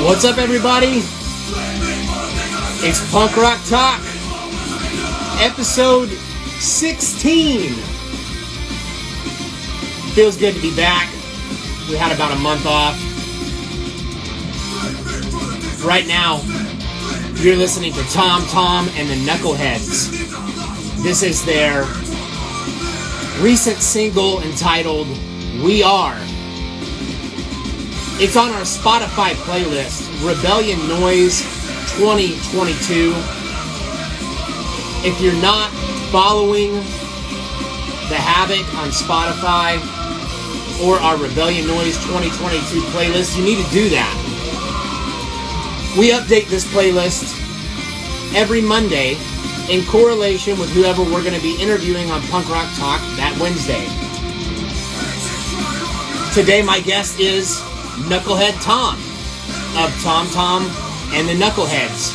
What's up, everybody? It's Punk Rock Talk, episode 16. Feels good to be back. We had about a month off. Right now, you're listening to Tom and the Knuckleheads. This is their recent single entitled We Are. It's on our Spotify playlist, Rebellion Noise 2022. If you're not following The Havoc on Spotify or our Rebellion Noise 2022 playlist, you need to do that. We update this playlist every Monday in correlation with whoever we're going to be interviewing on Punk Rock Talk that Wednesday. Today my guest is Knucklehead Tom of Tom and the Knuckleheads,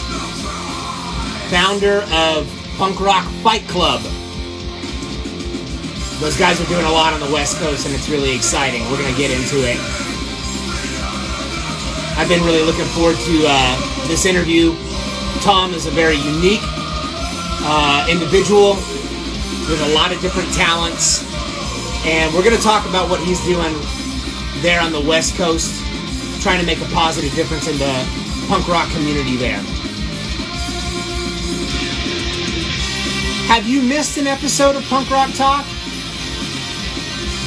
founder of Punk Rock Fight Club. Those guys are doing a lot on the West Coast and it's really exciting. We're going to get into it. I've been really looking forward to this interview. Tom is a very unique individual with a lot of different talents, and we're going to talk about what he's doing there on the West Coast, trying to make a positive difference in the punk rock community there. Have you missed an episode of Punk Rock Talk?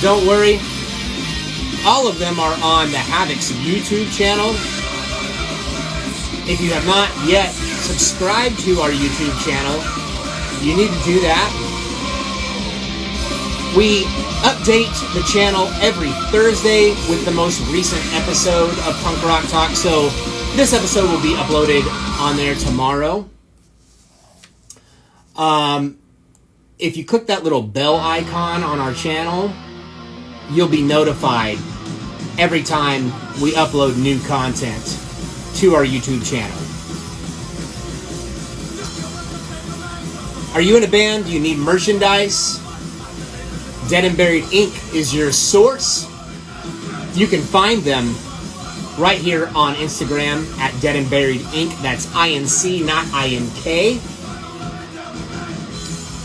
Don't worry. All of them are on the Havoc's YouTube channel. If you have not yet subscribed to our YouTube channel, you need to do that. We update the channel every Thursday with the most recent episode of Punk Rock Talk, so this episode will be uploaded on there tomorrow. If you click that little bell icon on our channel, you'll be notified every time we upload new content to our YouTube channel. Are you in a band? Do you need merchandise? Dead and Buried Inc. is your source. You can find them right here on Instagram at Dead and Buried Inc. That's INC, not INK.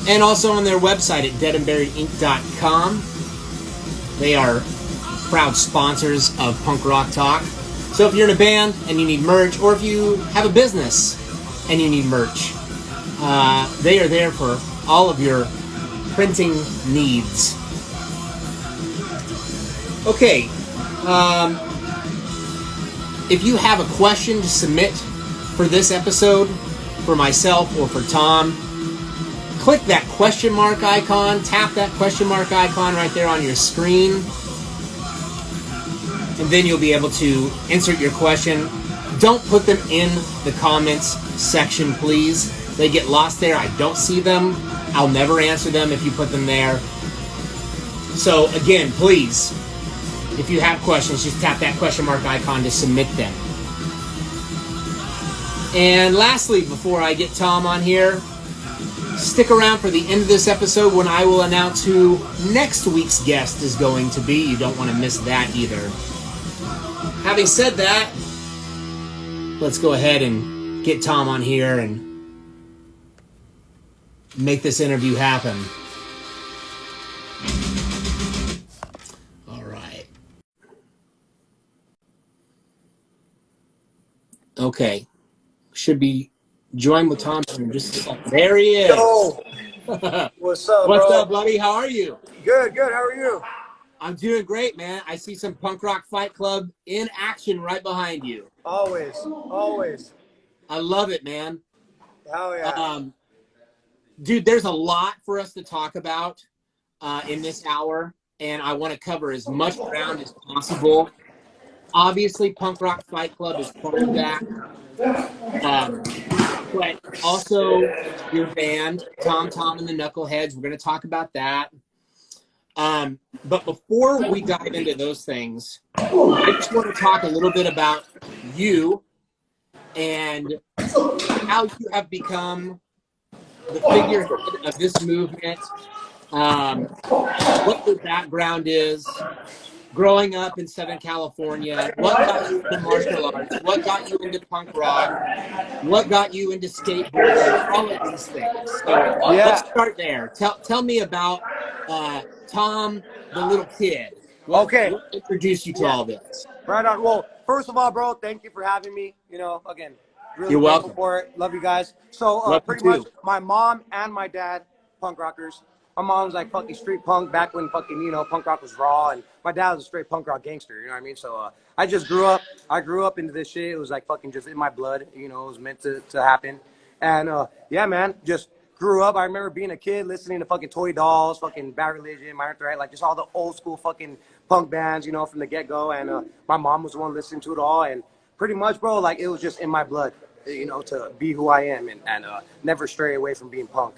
And also on their website at deadandburiedinc.com. They are proud sponsors of Punk Rock Talk. So if you're in a band and you need merch, or if you have a business and you need merch, they are there for all of your printing needs. Okay, if you have a question to submit for this episode, for myself or for Tom, click that question mark icon, tap that question mark icon right there on your screen, and then you'll be able to insert your question. Don't put them in the comments section, please. They get lost there. I don't see them. I'll never answer them if you put them there. So again, please, if you have questions, just tap that question mark icon to submit them. And lastly, before I get Tom on here, stick around for the end of this episode when I will announce who next week's guest is going to be. You don't want to miss that either. Having said that, let's go ahead and get Tom on here and make this interview happen. All right. Okay. Should be joined with Tom in just a second. There he is. Yo. What's up, What's bro? up, buddy? How are you? Good. How are you? I'm doing great, man. I see some Punk Rock Fight Club in action right behind you. Always. I love it, man. Hell yeah. Dude, there's a lot for us to talk about in this hour, and I want to cover as much ground as possible. Obviously, Punk Rock Fight Club is part of that, but also your band, Tom and the Knuckleheads. We're going to talk about that. But before we dive into those things, I just want to talk a little bit about you and how you have become the figurehead of this movement, what your background is, growing up in Southern California, what got you into martial arts? What got you into punk rock? What got you into skateboarding? All of these things. So let's Yeah. start there. Tell me about Tom, the little kid. Okay. What introduced you to Yeah. all this? Right on. Well, first of all, bro, thank you for having me. You know, again, really You're thankful welcome. for it. Love you guys. So, Love you pretty much, too. my mom and my dad, punk rockers. My mom's like fucking street punk back when fucking, you know, punk rock was raw, and my dad was a straight punk rock gangster. You know what I mean? So, I just grew up. I grew up into this shit. It was like fucking just in my blood. You know, it was meant to happen. And yeah, man, just grew up. I remember being a kid listening to fucking Toy Dolls, fucking Bad Religion, Minor Threat, like just all the old school fucking punk bands, you know, from the get go. And my mom was the one listening to it all. And pretty much, bro, like it was just in my blood, you know, to be who I am and never stray away from being punk.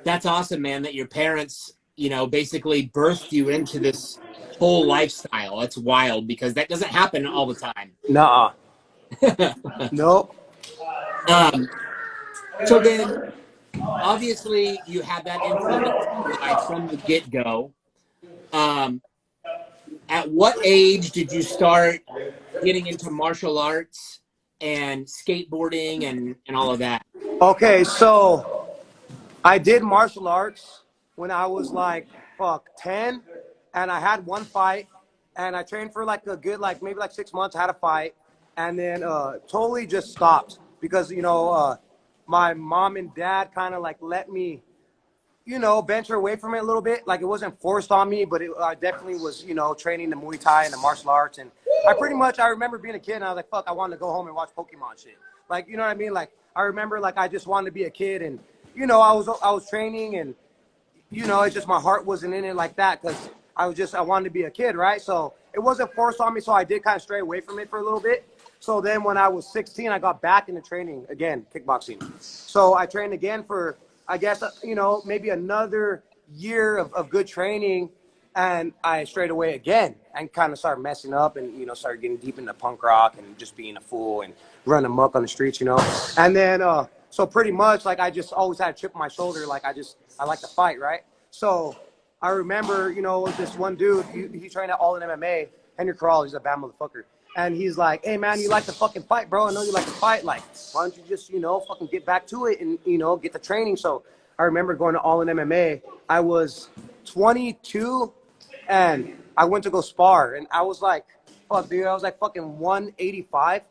That's awesome, man, that your parents, you know, basically birthed you into this whole lifestyle. That's wild because that doesn't happen all the time. Nuh-uh. Nope. um, so then, obviously, you had that influence in your life from the get-go. Um, at what age did you start getting into martial arts and skateboarding and all of that? Okay, so I did martial arts when I was like, 10. And I had one fight. And I trained for like a good, like maybe like 6 months, had a fight. And then totally just stopped because, you know, my mom and dad kind of like let me, you know, venture away from it a little bit. Like it wasn't forced on me, but I definitely was, you know, training the Muay Thai and the martial arts. And I remember being a kid and I was like, fuck, I wanted to go home and watch Pokemon shit. Like, you know what I mean? Like, I remember like I just wanted to be a kid and, you know, I was training and, you know, it's just my heart wasn't in it like that because I wanted to be a kid, right? So it wasn't forced on me. So I did kind of stray away from it for a little bit. So then when I was 16, I got back into training again, kickboxing. So I trained again for, I guess, you know, maybe another year of good training. And I strayed away again and kind of started messing up and, you know, started getting deep into punk rock and just being a fool and running amok on the streets, you know. And then, so pretty much like I just always had a chip on my shoulder. Like I like to fight, right? So I remember, you know, this one dude, he trained at All in MMA, Henry Corral, he's a bad motherfucker. And he's like, hey, man, you like to fucking fight, bro. I know you like to fight. Like, why don't you just, you know, fucking get back to it and, you know, get the training. So I remember going to All in MMA. I was 22 and I went to go spar. And I was like, fuck, dude, I was like fucking 185.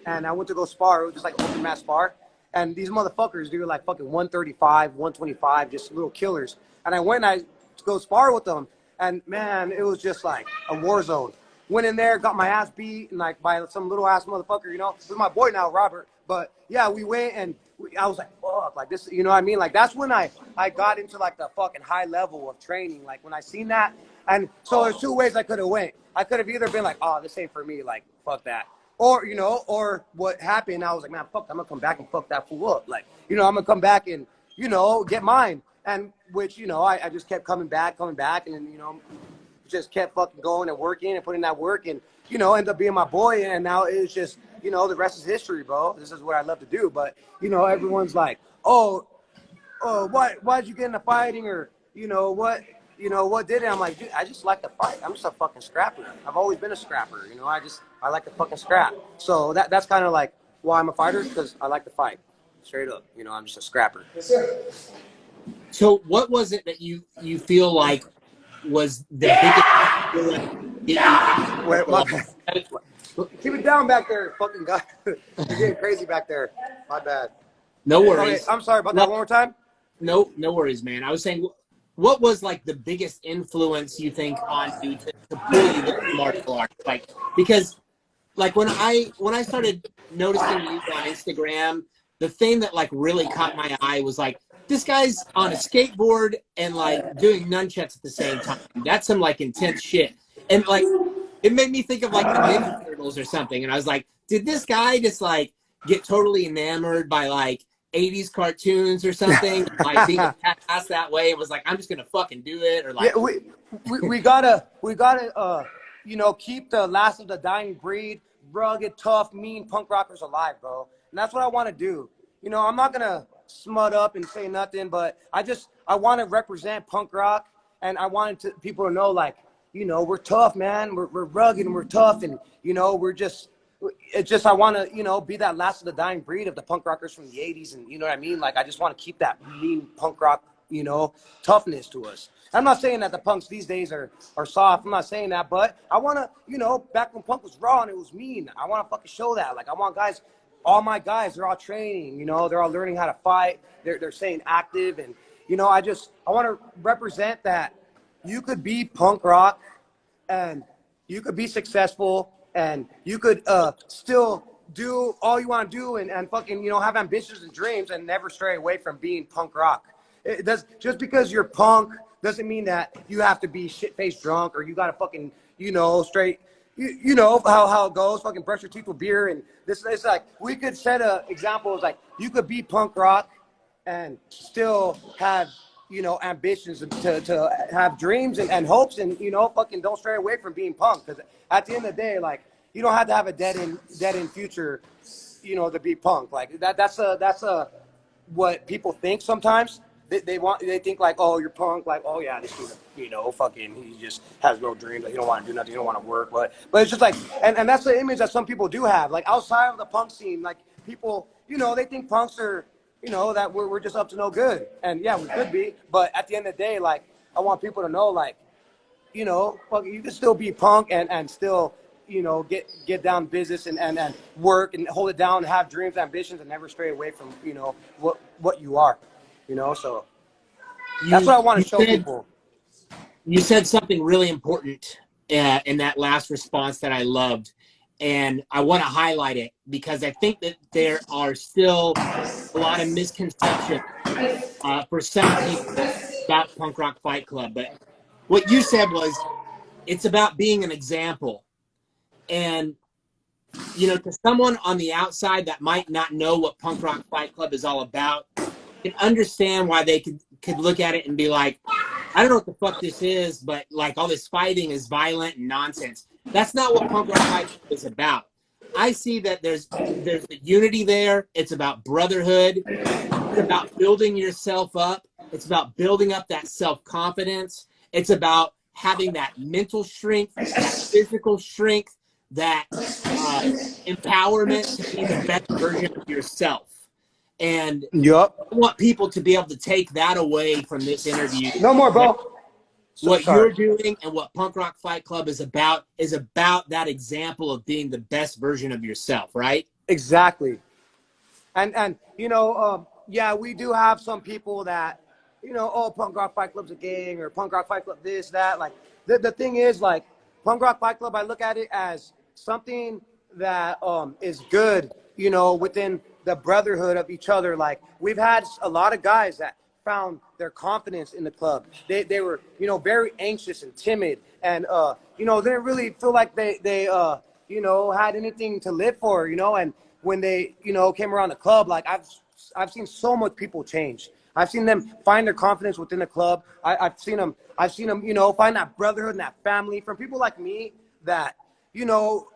And I went to go spar. It was just like open mat spar. And these motherfuckers, dude, like fucking 135, 125, just little killers. And I went and I go spar with them. And man, it was just like a war zone. Went in there, got my ass beat, and like by some little ass motherfucker, you know. With my boy now, Robert. But yeah, we went and I was like, fuck, like this, you know what I mean? Like that's when I got into like the fucking high level of training. Like when I seen that, and so there's two ways I could have went. I could have either been like, oh, this ain't for me, like fuck that. Or, you know, or what happened, I was like, man, fuck, I'm gonna come back and fuck that fool up. Like, you know, I'm gonna come back and, you know, get mine. And which, you know, I just kept coming back, and, you know, just kept fucking going and working and putting that work and, you know, end up being my boy. And now it's just, you know, the rest is history, bro. This is what I love to do. But, you know, everyone's like, oh, why'd you get into fighting? Or, you know, what did it? I'm like, dude, I just like to fight. I'm just a fucking scrapper. I've always been a scrapper. You know, I like to fucking scrap. So that's kind of like why I'm a fighter, because I like to fight. Straight up. You know, I'm just a scrapper. So what was it that you feel like was the biggest influence to get you into Wait, martial my arts? bad. Keep it down back there, fucking guy. You're getting crazy back there. My bad. No Okay, worries. I'm sorry about that. One more time. No worries, man. I was saying, what was like the biggest influence you think on you to pull you into martial arts? Like, because like when I started noticing you on Instagram, the thing that like really caught my eye was like this guy's on a skateboard and like doing nunchucks at the same time. That's some like intense shit. And like it made me think of like the Ninja Turtles or something. And I was like, did this guy just like get totally enamored by like 80s cartoons or something? Like being passed that way and was like, I'm just gonna fucking do it, or like Yeah, we gotta you know, keep the last of the dying breed, rugged, tough, mean punk rockers alive, bro. And that's what I want to do. You know, I'm not gonna smut up and say nothing, but I want to represent punk rock, and I wanted people to know, like, you know, we're tough, man. We're rugged and we're tough, and you know, it's just I want to, you know, be that last of the dying breed of the punk rockers from the 80s, and you know what I mean? Like, I just want to keep that mean punk rock, you know, toughness to us. I'm not saying that the punks these days are soft. I'm not saying that, but I want to, you know, back when punk was raw and it was mean, I want to fucking show that. Like, I want guys, all my guys, they're all training, you know, they're all learning how to fight. They're staying active, and you know, I want to represent that you could be punk rock and you could be successful and you could still do all you want to do and fucking, you know, have ambitions and dreams and never stray away from being punk rock. It does, just because you're punk doesn't mean that you have to be shit-faced drunk or you got to fucking, you know, straight, you know how it goes, fucking brush your teeth with beer. And this is like, we could set a example of like, you could be punk rock and still have, you know, ambitions to have dreams and hopes, and you know, fucking don't stray away from being punk, because at the end of the day, like, you don't have to have a dead end future, you know, to be punk. Like that's a what people think sometimes. They think like, oh, you're punk, like, oh yeah, this dude, you know, fucking, he just has no dreams, like, he don't want to do nothing, he don't want to work, but it's just like, and that's the image that some people do have, like outside of the punk scene, like people, you know, they think punks are, you know, that we're just up to no good, and yeah, we could be, but at the end of the day, like, I want people to know, like, you know, fuck, you can still be punk and still, you know, get down business and work and hold it down and have dreams, ambitions, and never stray away from, you know, what you are. You know, so that's what I want to show people. You said something really important in that last response that I loved, and I want to highlight it because I think that there are still a lot of misconceptions for some people about Punk Rock Fight Club. But what you said was it's about being an example, and you know, to someone on the outside that might not know what Punk Rock Fight Club is all about, can understand why they could look at it and be like, I don't know what the fuck this is, but like all this fighting is violent and nonsense. That's not what Punk Rock Fight Club is about. I see that there's a unity there. It's about brotherhood. It's about building yourself up. It's about building up that self-confidence. It's about having that mental strength, that physical strength, that empowerment to be the best version of yourself. And Yup. I want people to be able to take that away from this interview. No more, bro. What you're doing and what Punk Rock Fight Club is about that example of being the best version of yourself, right? Exactly. And you know, yeah, we do have some people that, you know, oh, Punk Rock Fight Club's a gang, or Punk Rock Fight Club this, that. Like, the thing is, like, Punk Rock Fight Club, I look at it as something that is good, you know, within the brotherhood of each other. Like, we've had a lot of guys that found their confidence in the club. They were, you know, very anxious and timid, and you know, they didn't really feel like they you know, had anything to live for, you know. And when they, you know, came around the club, like, I've seen so much people change. I've seen them find their confidence within the club. I've seen them, you know, find that brotherhood and that family from people like me that, you know,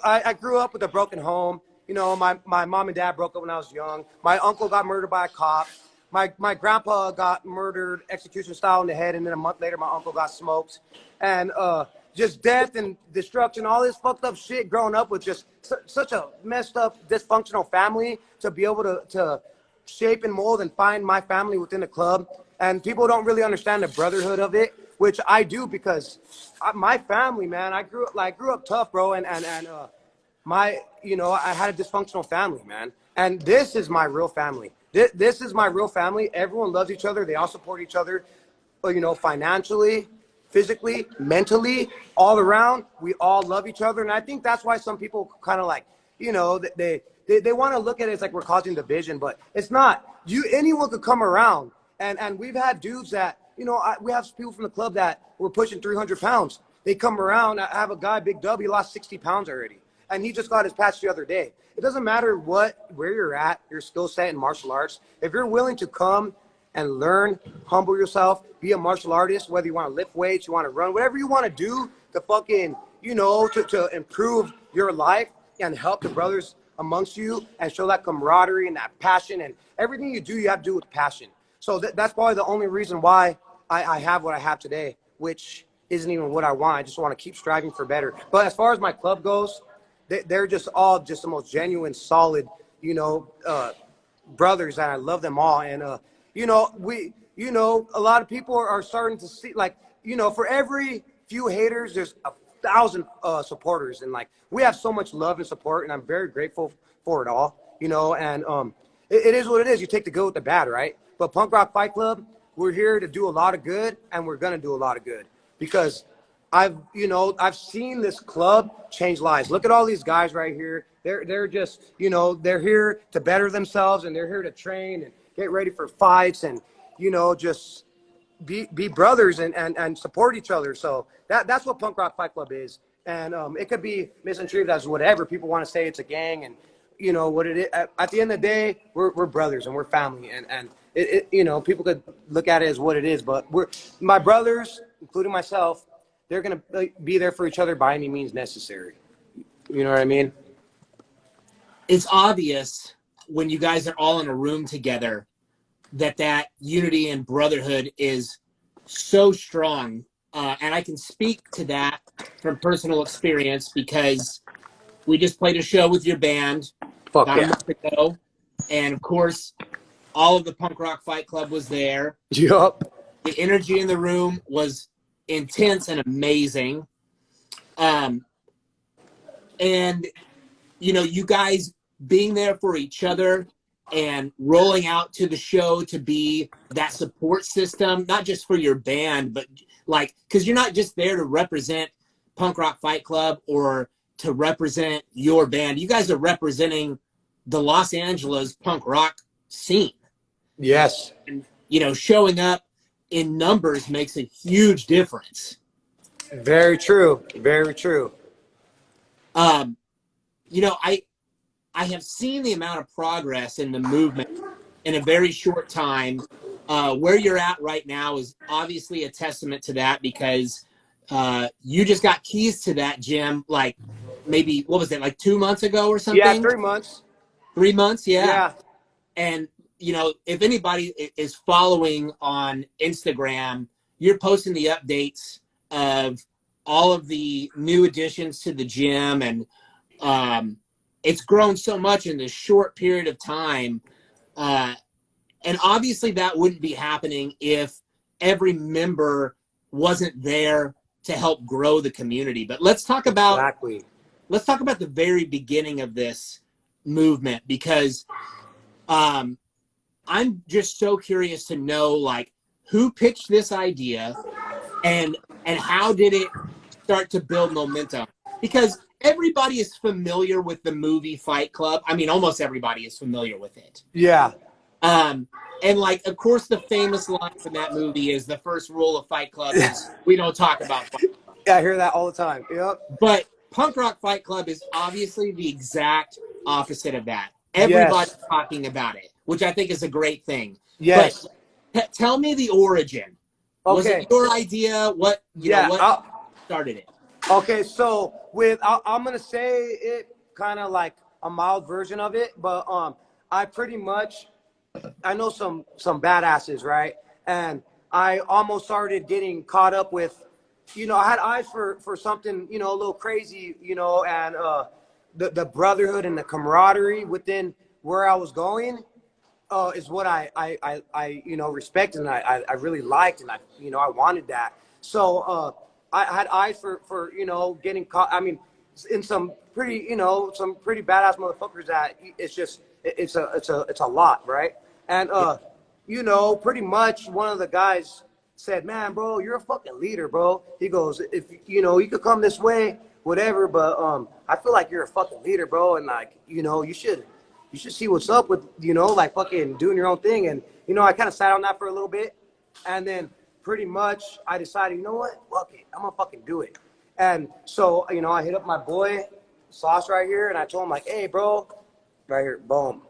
I grew up with a broken home. You know, my mom and dad broke up when I was young. My uncle got murdered by a cop. My grandpa got murdered execution style in the head, and then a month later my uncle got smoked. And just death and destruction, all this fucked up shit, growing up with just such a messed up, dysfunctional family, to be able to shape and mold and find my family within the club. And people don't really understand the brotherhood of it, which I do, because my family, man, I grew up tough, bro, and my, you know, I had a dysfunctional family, man, and this is my real family. This is my real family. Everyone loves each other. They all support each other, you know, financially, physically, mentally, all around. We all love each other, and I think that's why some people kind of like, you know, they want to look at it as like we're causing division, but it's not. Anyone could come around, and we've had dudes that, you know, we have people from the club that were pushing 300 pounds. They come around. I have a guy, Big W, he lost 60 pounds already, and he just got his patch the other day. It doesn't matter where you're at, your skill set in martial arts. If you're willing to come and learn, humble yourself, be a martial artist, whether you want to lift weights, you want to run, whatever you want to do to fucking, you know, to improve your life and help the brothers amongst you and show that camaraderie and that passion, and everything you do, you have to do with passion. So that's probably the only reason why I have what I have today, which, isn't even what I want. I just want to keep striving for better. But as far as my club goes, they're just all just the most genuine, solid, brothers, and I love them all. And a lot of people are starting to see, like, for every few haters, there's 1,000 supporters, and like we have so much love and support, and I'm very grateful for it all. And it is what it is. You take the good with the bad, right? But Punk Rock Fight Club, we're here to do a lot of good, and we're gonna do a lot of good because I've seen this club change lives. Look at all these guys right here. They're just, they're here to better themselves, and they're here to train and get ready for fights, and just be brothers and support each other. So that's what Punk Rock Fight Club is. And it could be misconstrued as whatever people want to say. It's a gang, and what it is. At the end of the day, we're brothers and we're family, and people could look at it as what it is, but my brothers, including myself. They're gonna be there for each other by any means necessary. You know what I mean? It's obvious when you guys are all in a room together that unity and brotherhood is so strong. And I can speak to that from personal experience because we just played a show with your band about a month ago. And of course, all of the Punk Rock Fight Club was there. Yup. The energy in the room was intense and amazing. And, you guys being there for each other and rolling out to the show to be that support system, not just for your band, but because you're not just there to represent Punk Rock Fight Club or to represent your band. You guys are representing the Los Angeles punk rock scene. Yes. And, showing up in numbers makes a huge difference. Very true. Very true. I have seen the amount of progress in the movement in a very short time. Where you're at right now is obviously a testament to that because you just got keys to that gym, like maybe, what was it, like 2 months ago or something? Yeah, 3 months. 3 months, yeah. Yeah. And, if anybody is following on Instagram, you're posting the updates of all of the new additions to the gym, and it's grown so much in this short period of time. And obviously that wouldn't be happening if every member wasn't there to help grow the community. But let's talk about the very beginning of this movement, because I'm just so curious to know, who pitched this idea and how did it start to build momentum? Because everybody is familiar with the movie Fight Club. I mean, almost everybody is familiar with it. Yeah. And of course, the famous line from that movie is the first rule of Fight Club is we don't talk about Fight Club. Yeah, I hear that all the time. Yep. But Punk Rock Fight Club is obviously the exact opposite of that. Everybody's talking about it, which I think is a great thing. Yes. But tell me the origin. Okay. Was it your idea? What started it? Okay, so I'm gonna say it kind of like a mild version of it, but I know some badasses, right? And I almost started getting caught up with, I had eyes for something, a little crazy, and the brotherhood and the camaraderie within where I was going is what I respected, and I really liked, and I wanted that. So I had eyes for getting caught. I mean, in some pretty badass motherfuckers that it's a lot, right? And pretty much one of the guys said, "Man, bro, you're a fucking leader, bro." He goes, "If you could come this way, whatever, but I feel like you're a fucking leader, bro, and you should see what's up with fucking doing your own thing." And I kind of sat on that for a little bit, and then pretty much I decided, what, fuck it, I'm gonna fucking do it. And so I hit up my boy Sauce right here, and I told him hey, bro, right here, boom,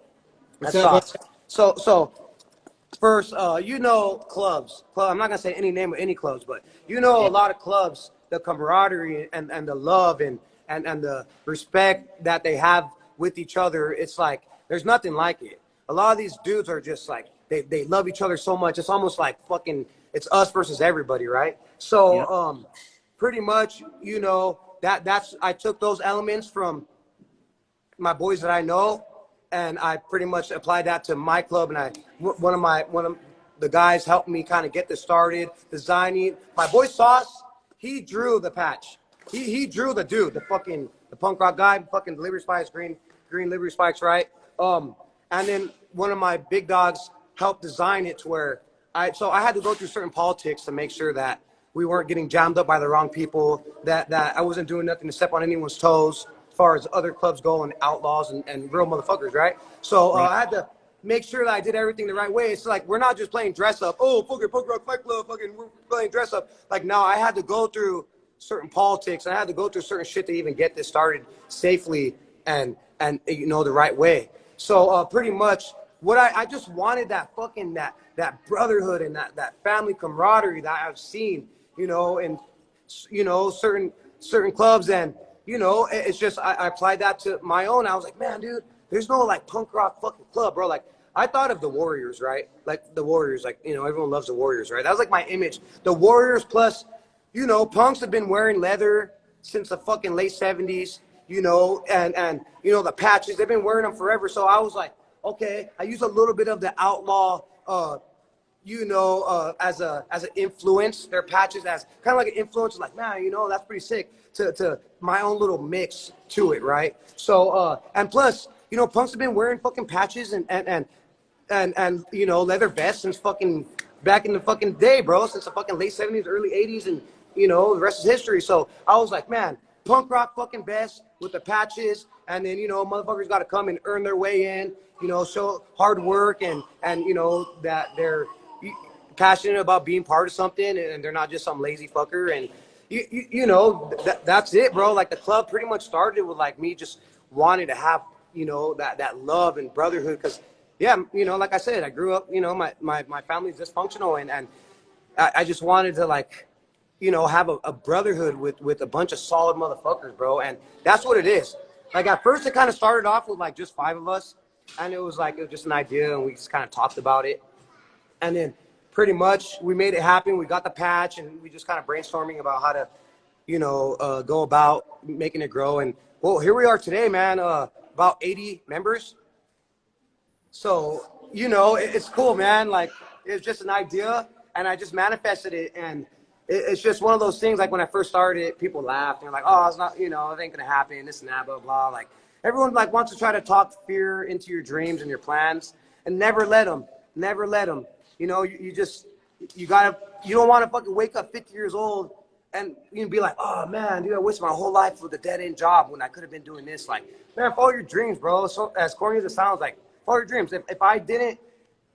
that's Sauce. So first, clubs. I'm not gonna say any name of any clubs, but a lot of clubs, the camaraderie and the love and the respect that they have with each other. It's like there's nothing like it. A lot of these dudes are just they love each other so much. It's almost like fucking. it's us versus everybody, right? So pretty much, you know, that's I took those elements from my boys that I know, and I pretty much applied that to my club. And one of the guys helped me kind of get this started, designing. My boy Sauce, he drew the patch. He drew the dude, the punk rock guy, fucking livery spikes, green livery spikes, right? And then one of my big dogs helped design it to where I had to go through certain politics to make sure that we weren't getting jammed up by the wrong people, that I wasn't doing nothing to step on anyone's toes as far as other clubs go and outlaws and real motherfuckers, right? So I had to make sure that I did everything the right way. It's like, we're not just playing dress up. Oh, fucking punk rock fight club, fucking we're playing dress up. Like, no, I had to go through certain politics. I had to go through certain shit to even get this started safely and you know, the right way. So pretty much what I just wanted that fucking that brotherhood and that family camaraderie that I've seen, you know, in, you know, certain clubs. And, you know, it's just, I applied that to my own. I was like, man, dude, there's no like punk rock fucking club, bro. Like, I thought of the Warriors, right? Like the Warriors, like, you know, everyone loves the Warriors, right? That was like my image. The Warriors plus, you know, punks have been wearing leather since the fucking late 70s, you know, and you know, the patches, they've been wearing them forever. So I was like, okay, I use a little bit of the outlaw, you know, as an influence, their patches as kind of like an influence, like, man, you know, that's pretty sick, to my own little mix to it, right? So, and plus, you know, punks have been wearing fucking patches and you know, leather vests since fucking back in the fucking day, bro, since the fucking late 70s, early 80s, and, you know, the rest is history. So I was like, man, punk rock fucking vest with the patches, and then, you know, motherfuckers got to come and earn their way in, you know, show hard work and you know, that they're passionate about being part of something, and they're not just some lazy fucker. And you know, that's it, bro. Like, the club pretty much started with like me just wanting to have, you know, that love and brotherhood, because yeah, you know, like I said, I grew up, you know, my family's dysfunctional, and I just wanted to, like, you know, have a brotherhood with a bunch of solid motherfuckers, bro. And that's what it is. Like, at first it kind of started off with like just 5 of us, and it was just an idea, and we just kind of talked about it. And then pretty much we made it happen. We got the patch, and we just kind of brainstorming about how to, you know, go about making it grow. And well, here we are today, man. About 80 members. So, you know, it's cool, man. Like, it's just an idea, and I just manifested it. And it's just one of those things, like, when I first started it, people laughed. They're like, oh, it's not, you know, it ain't going to happen, this and that, blah, blah. Like, everyone, like, wants to try to talk fear into your dreams and your plans, and never let them. Never let them. You know, you don't want to fucking wake up 50 years old and you can be like, oh, man, dude, I wasted my whole life with a dead-end job when I could have been doing this. Like, man, follow your dreams, bro. So, as corny as it sounds, like, follow your dreams. If I didn't,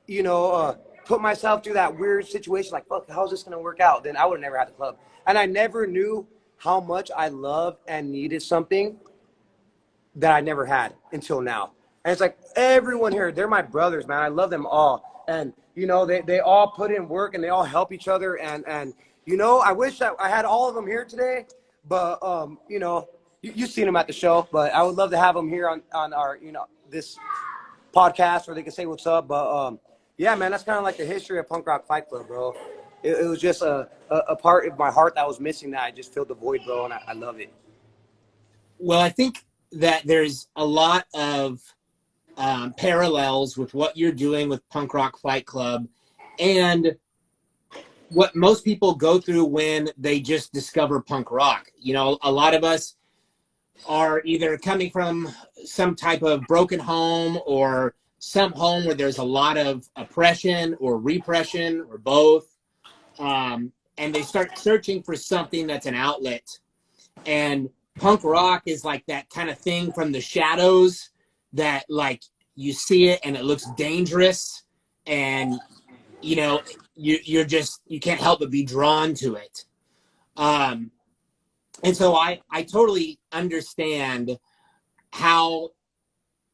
you know, put myself through that weird situation, like, fuck, how's this going to work out? Then I would have never had the club. And I never knew how much I loved and needed something that I never had until now. And it's like, everyone here, they're my brothers, man. I love them all. And, you know, they all put in work, and they all help each other. And you know, I wish that I had all of them here today, but, you know, you've seen them at the show, but I would love to have them here on our, you know, this podcast where they can say what's up. But, yeah, man, that's kind of like the history of Punk Rock Fight Club, bro. It was just a part of my heart that was missing, that I just filled the void, bro, and I love it. Well, I think that there's a lot of parallels with what you're doing with Punk Rock Fight Club and what most people go through when they just discover punk rock. You know, a lot of us are either coming from some type of broken home, or some home where there's a lot of oppression or repression, or both. And they start searching for something that's an outlet. And punk rock is like that kind of thing from the shadows that, like, you see it and it looks dangerous, and, you know, you can't help but be drawn to it. And so I totally understand how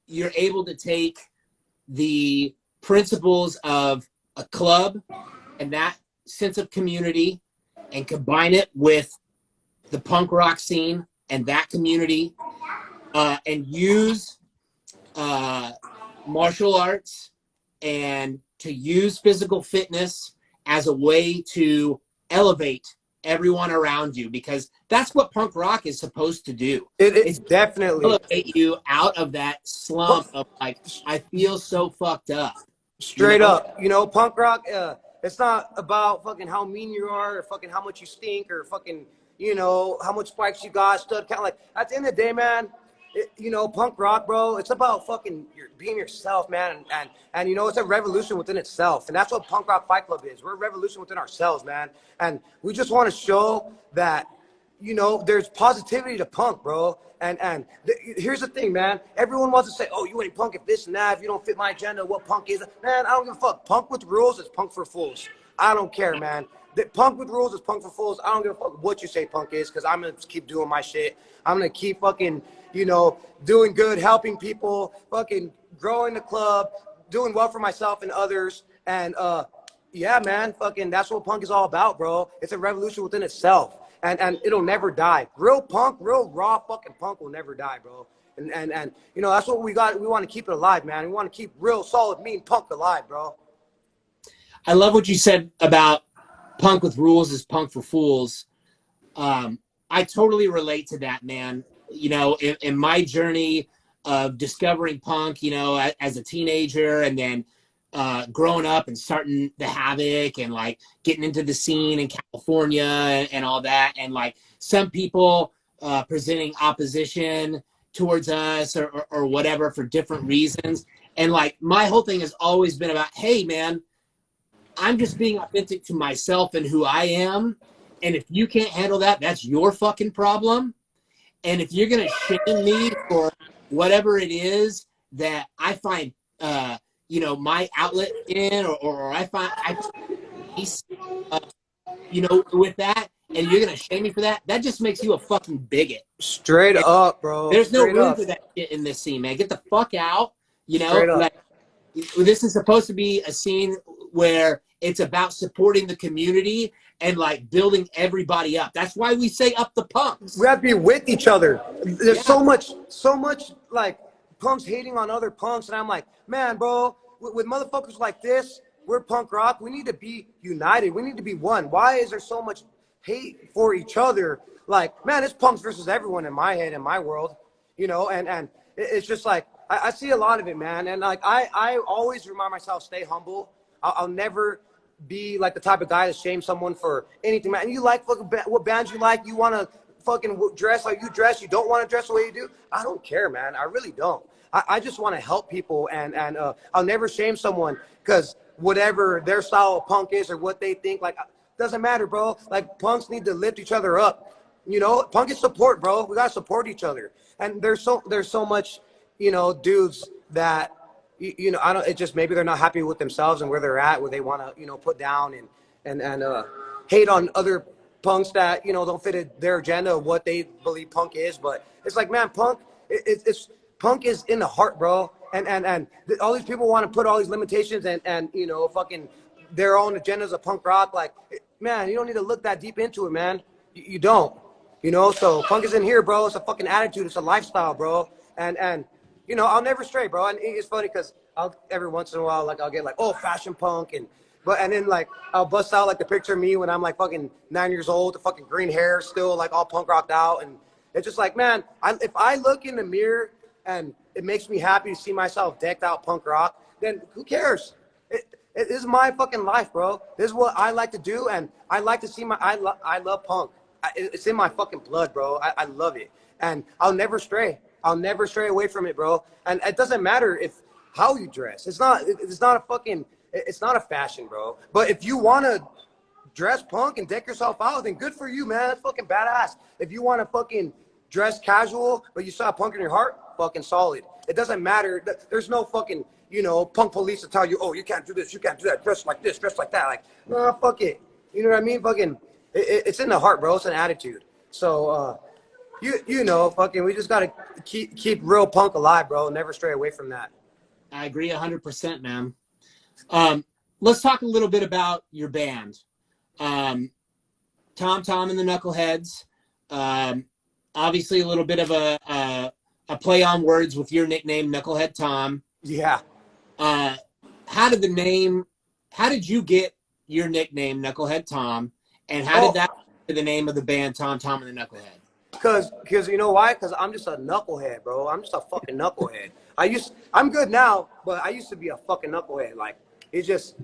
you're able to take the principles of a club and that sense of community and combine it with the punk rock scene and that community, and use martial arts and to use physical fitness as a way to elevate everyone around you, because that's what punk rock is supposed to do. It's It definitely. elevate you out of that slump of like, I feel so fucked up. Straight up, punk rock. It's not about fucking how mean you are, or fucking how much you stink, or fucking how much spikes you got, stud count. Like at the end of the day, man, punk rock, bro. It's about fucking being yourself, man, and it's a revolution within itself, and that's what Punk Rock Fight Club is. We're a revolution within ourselves, man, and we just want to show that there's positivity to punk, bro. And here's the thing, man. Everyone wants to say, oh, you ain't punk if this and that, if you don't fit my agenda, what punk is. Man, I don't give a fuck. Punk with rules is punk for fools. I don't care, man. The punk with rules is punk for fools. I don't give a fuck what you say punk is, because I'm going to keep doing my shit. I'm going to keep fucking, doing good, helping people, fucking growing the club, doing well for myself and others. And, yeah, man, fucking that's what punk is all about, bro. It's a revolution within itself. And it'll never die. Real punk, real raw fucking punk will never die, bro. And that's what we got. We want to keep it alive, man. We want to keep real solid, mean punk alive, bro. I love what you said about punk with rules is punk for fools. I totally relate to that, man. In my journey of discovering punk, as a teenager, and then growing up and starting the Havoc and like getting into the scene in California and all that, and like some people presenting opposition towards us or whatever for different reasons. And like my whole thing has always been about, hey man, I'm just being authentic to myself and who I am. And if you can't handle that, that's your fucking problem. And if you're going to shame me for whatever it is that I find, my outlet in, or I find peace, with that, and you're going to shame me for that, that just makes you a fucking bigot. Straight up, bro. There's no Straight room up. for that shit in this scene, man. Get the fuck out. Straight up. Like, this is supposed to be a scene where it's about supporting the community and like building everybody up. That's why we say up the punks. We have to be with each other. There's so much like punks hating on other punks, and I'm like, man, bro, with motherfuckers like this, we're punk rock. We need to be united. We need to be one. Why is there so much hate for each other? Like, man, it's punks versus everyone in my head, in my world, and it's just like, I see a lot of it, man. And like, I always remind myself, stay humble. I'll never be like the type of guy to shame someone for anything, man. And you like fucking what bands you like, you want to fucking dress like you dress, you don't want to dress the way you do. I don't care, man. I really don't. I just want to help people, and I'll never shame someone because whatever their style of punk is or what they think, like, doesn't matter, bro. Like, punks need to lift each other up. Punk is support, bro. We gotta support each other. And there's so much, dudes that I don't. It just, maybe they're not happy with themselves and where they're at, where they want to put down and hate on other punks that don't fit their agenda of what they believe punk is. But it's like, man, punk it's punk is in the heart, bro. And all these people want to put all these limitations and fucking their own agendas of punk rock. Like, man, you don't need to look that deep into it, man. You don't. So punk is in here, bro. It's a fucking attitude. It's a lifestyle, bro. And I'll never stray, bro. And it's funny because every once in a while, like, I'll get like, oh, fashion punk, and then like I'll bust out like the picture of me when I'm like fucking 9 years old, the fucking green hair, still like all punk rocked out, and it's just like, man, if I look in the mirror and it makes me happy to see myself decked out punk rock, then who cares? It is my fucking life, bro. This is what I like to do, and I like to see I love punk. It's in my fucking blood, bro. I love it, and I'll never stray. I'll never stray away from it, bro. And it doesn't matter how you dress. It's not a fashion, bro. But if you want to dress punk and deck yourself out, then good for you, man. That's fucking badass. If you want to fucking dress casual, but you still have punk in your heart, fucking solid. It doesn't matter. There's no fucking, punk police to tell you, oh, you can't do this, you can't do that, dress like this, dress like that. Like, no, fuck it. You know what I mean? Fucking, it's in the heart, bro. It's an attitude. So, fucking, we just gotta keep real punk alive, bro. Never stray away from that. I agree 100%, man. Let's talk a little bit about your band. Tom and the Knuckleheads. Obviously a little bit of a play on words with your nickname, Knucklehead Tom. Yeah. How did you get your nickname, Knucklehead Tom, and how did Oh, that to the name of the band, Tom Tom and the Knucklehead? Cause you know why? Cause I'm just a knucklehead, bro. I'm just a fucking knucklehead. I'm good now, but I used to be a fucking knucklehead. Like it's just,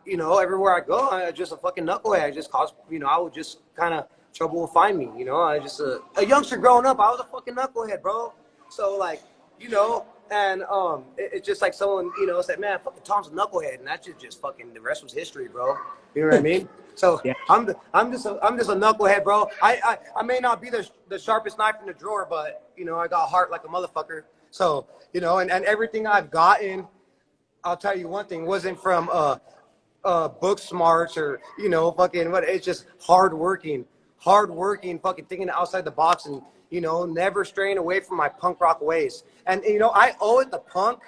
you know, everywhere I go, I just a fucking knucklehead. I just cause, you know, I would just kind of trouble would find me. You know, I just a youngster growing up. I was a fucking knucklehead, bro. So like, you know, and it's just like someone, you know, said, man, fucking Tom's a knucklehead, and that's just fucking the rest was history, bro. You know what I mean? So Yeah. I'm just a knucklehead, bro. I may not be the sharpest knife in the drawer, but you know I got heart like a motherfucker. So you know, and everything I've gotten, I'll tell you one thing, wasn't from book smarts or you know fucking what. It's just hard working, fucking thinking outside the box, and you know never straying away from my punk rock ways. And you know I owe it to punk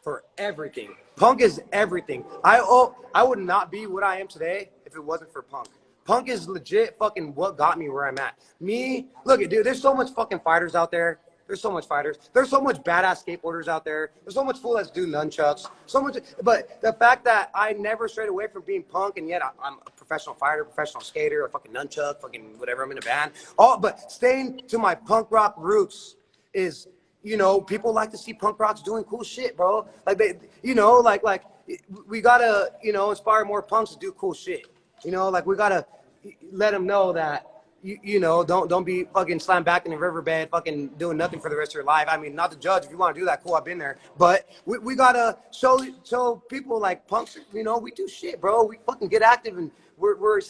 for everything. Punk is everything. I would not be what I am today if it wasn't for punk. Punk is legit fucking what got me where I'm at. Me, look at dude, there's so much fucking fighters out there. There's so much fighters. There's so much badass skateboarders out there. There's so much fool that's do nunchucks. So much, but the fact that I never strayed away from being punk, and yet I'm a professional fighter, professional skater, a fucking nunchuck, fucking whatever. I'm in a band. But staying to my punk rock roots is, you know, people like to see punk rocks doing cool shit, bro. Like they, you know, like we gotta, you know, inspire more punks to do cool shit. You know, like we gotta let them know that, you know, don't be fucking slammed back in the riverbed, fucking doing nothing for the rest of your life. I mean, not to judge. If you want to do that, cool. I've been there, but we gotta show people like punks. You know, we do shit, bro. We fucking get active, and we're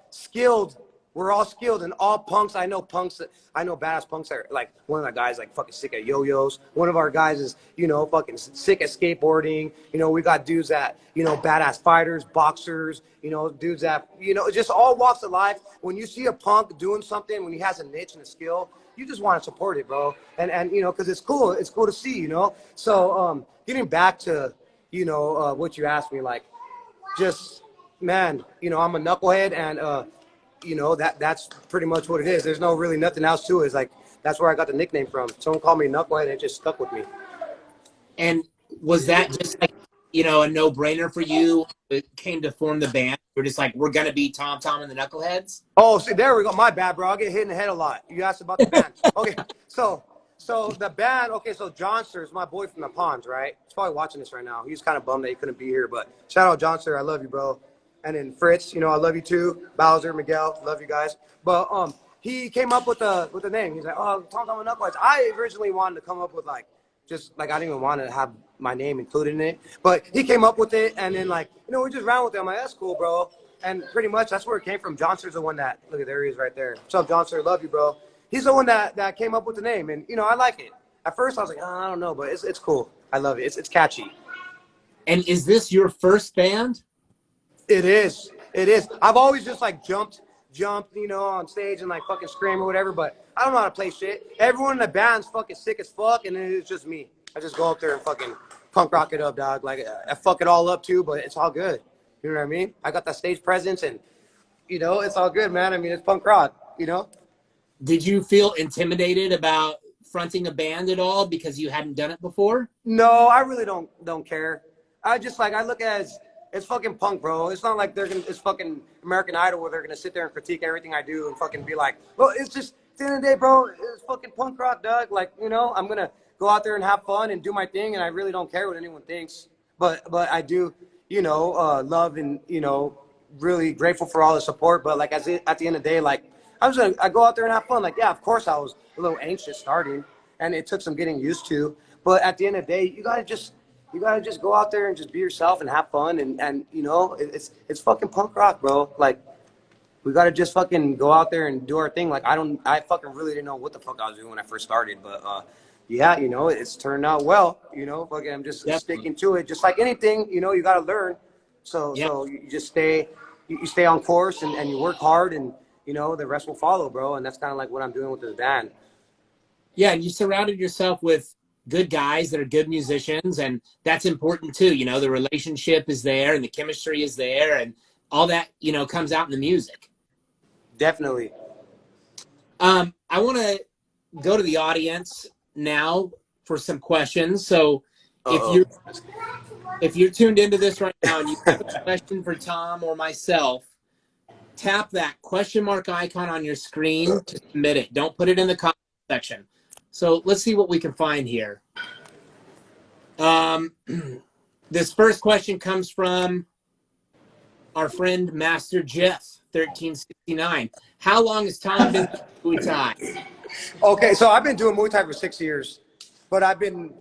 skilled. We're all skilled, and all punks. I know badass punks are like one of the guys like fucking sick at yo-yos. One of our guys is, you know, fucking sick at skateboarding. You know, we got dudes that, you know, badass fighters, boxers, you know, dudes that, you know, just all walks of life. When you see a punk doing something, when he has a niche and a skill, you just want to support it, bro. And you know, because it's cool to see, you know. So getting back to, you know, what you asked me, like, just, man, you know, I'm a knucklehead, and you know, that's pretty much what it is. There's no really nothing else to it. It's like that's where I got the nickname from. Someone called me Knucklehead, and it just stuck with me. And was that just like, you know, a no-brainer for you? It came to form the band. You're just like, we're gonna be Tom Tom and the Knuckleheads. Oh, see, there we go. My bad, bro. I get hit in the head a lot. You asked about the band. Okay, so the band. Okay, so Johnster is my boy from the Ponds, right? He's probably watching this right now. He's kind of bummed that he couldn't be here, but shout out Johnster. I love you, bro. And then Fritz, you know, I love you too. Bowser, Miguel, love you guys. But he came up with the name. He's like, oh, Tom Tom and Knuckleheads. I originally wanted to come up with like, just like, I didn't even want to have my name included in it, but he came up with it, and then like, you know, we just ran with it. I'm like, that's cool, bro. And pretty much that's where it came from. Johnster's the one that, look at, there he is right there. What's up, Johnster? Love you, bro. He's the one that came up with the name, and you know, I like it. At first I was like, oh, I don't know, but it's cool. I love it. It's catchy. And is this your first band? It is. It is. I've always just like jumped, you know, on stage and like fucking scream or whatever, but I don't know how to play shit. Everyone in the band's fucking sick as fuck, and then it's just me. I just go up there and fucking punk rock it up, dog. Like, I fuck it all up too, but it's all good. You know what I mean? I got that stage presence, and you know, it's all good, man. I mean, it's punk rock, you know? Did you feel intimidated about fronting a band at all because you hadn't done it before? No, I really don't care. I just like, I look at it as, it's fucking punk, bro. It's not like it's fucking American Idol where they're gonna sit there and critique everything I do and fucking be like, well, it's just, at the end of the day, bro, it's fucking punk rock, dog. Like, you know, I'm gonna go out there and have fun and do my thing, and I really don't care what anyone thinks. But I do, you know, love and, you know, really grateful for all the support. But like, at the end of the day, like, I go out there and have fun. Like, yeah, of course I was a little anxious starting, and it took some getting used to. But at the end of the day, you gotta just go out there and just be yourself and have fun, and you know, it's fucking punk rock, bro. Like, we gotta just fucking go out there and do our thing. Like, I fucking really didn't know what the fuck I was doing when I first started, but yeah, you know, it's turned out well. You know, fucking, I'm just sticking to it. Just like anything, you know, you gotta learn. So you just you stay on course, and you work hard, and you know, the rest will follow, bro. And that's kind of like what I'm doing with this band. Yeah, and you surrounded yourself with good guys that are good musicians, and that's important too. You know, the relationship is there, and the chemistry is there, and all that, you know, comes out in the music. Definitely. I want to go to the audience now for some questions. So if you're If you're tuned into this right now and you have a question for Tom or myself, tap that question mark icon on your screen to submit it. Don't put it in the comment section. So let's see what we can find here. This first question comes from our friend Master Jeff, 1369. How long has Tom been doing Muay Thai? Okay, so I've been doing Muay Thai for 6 years, but I've been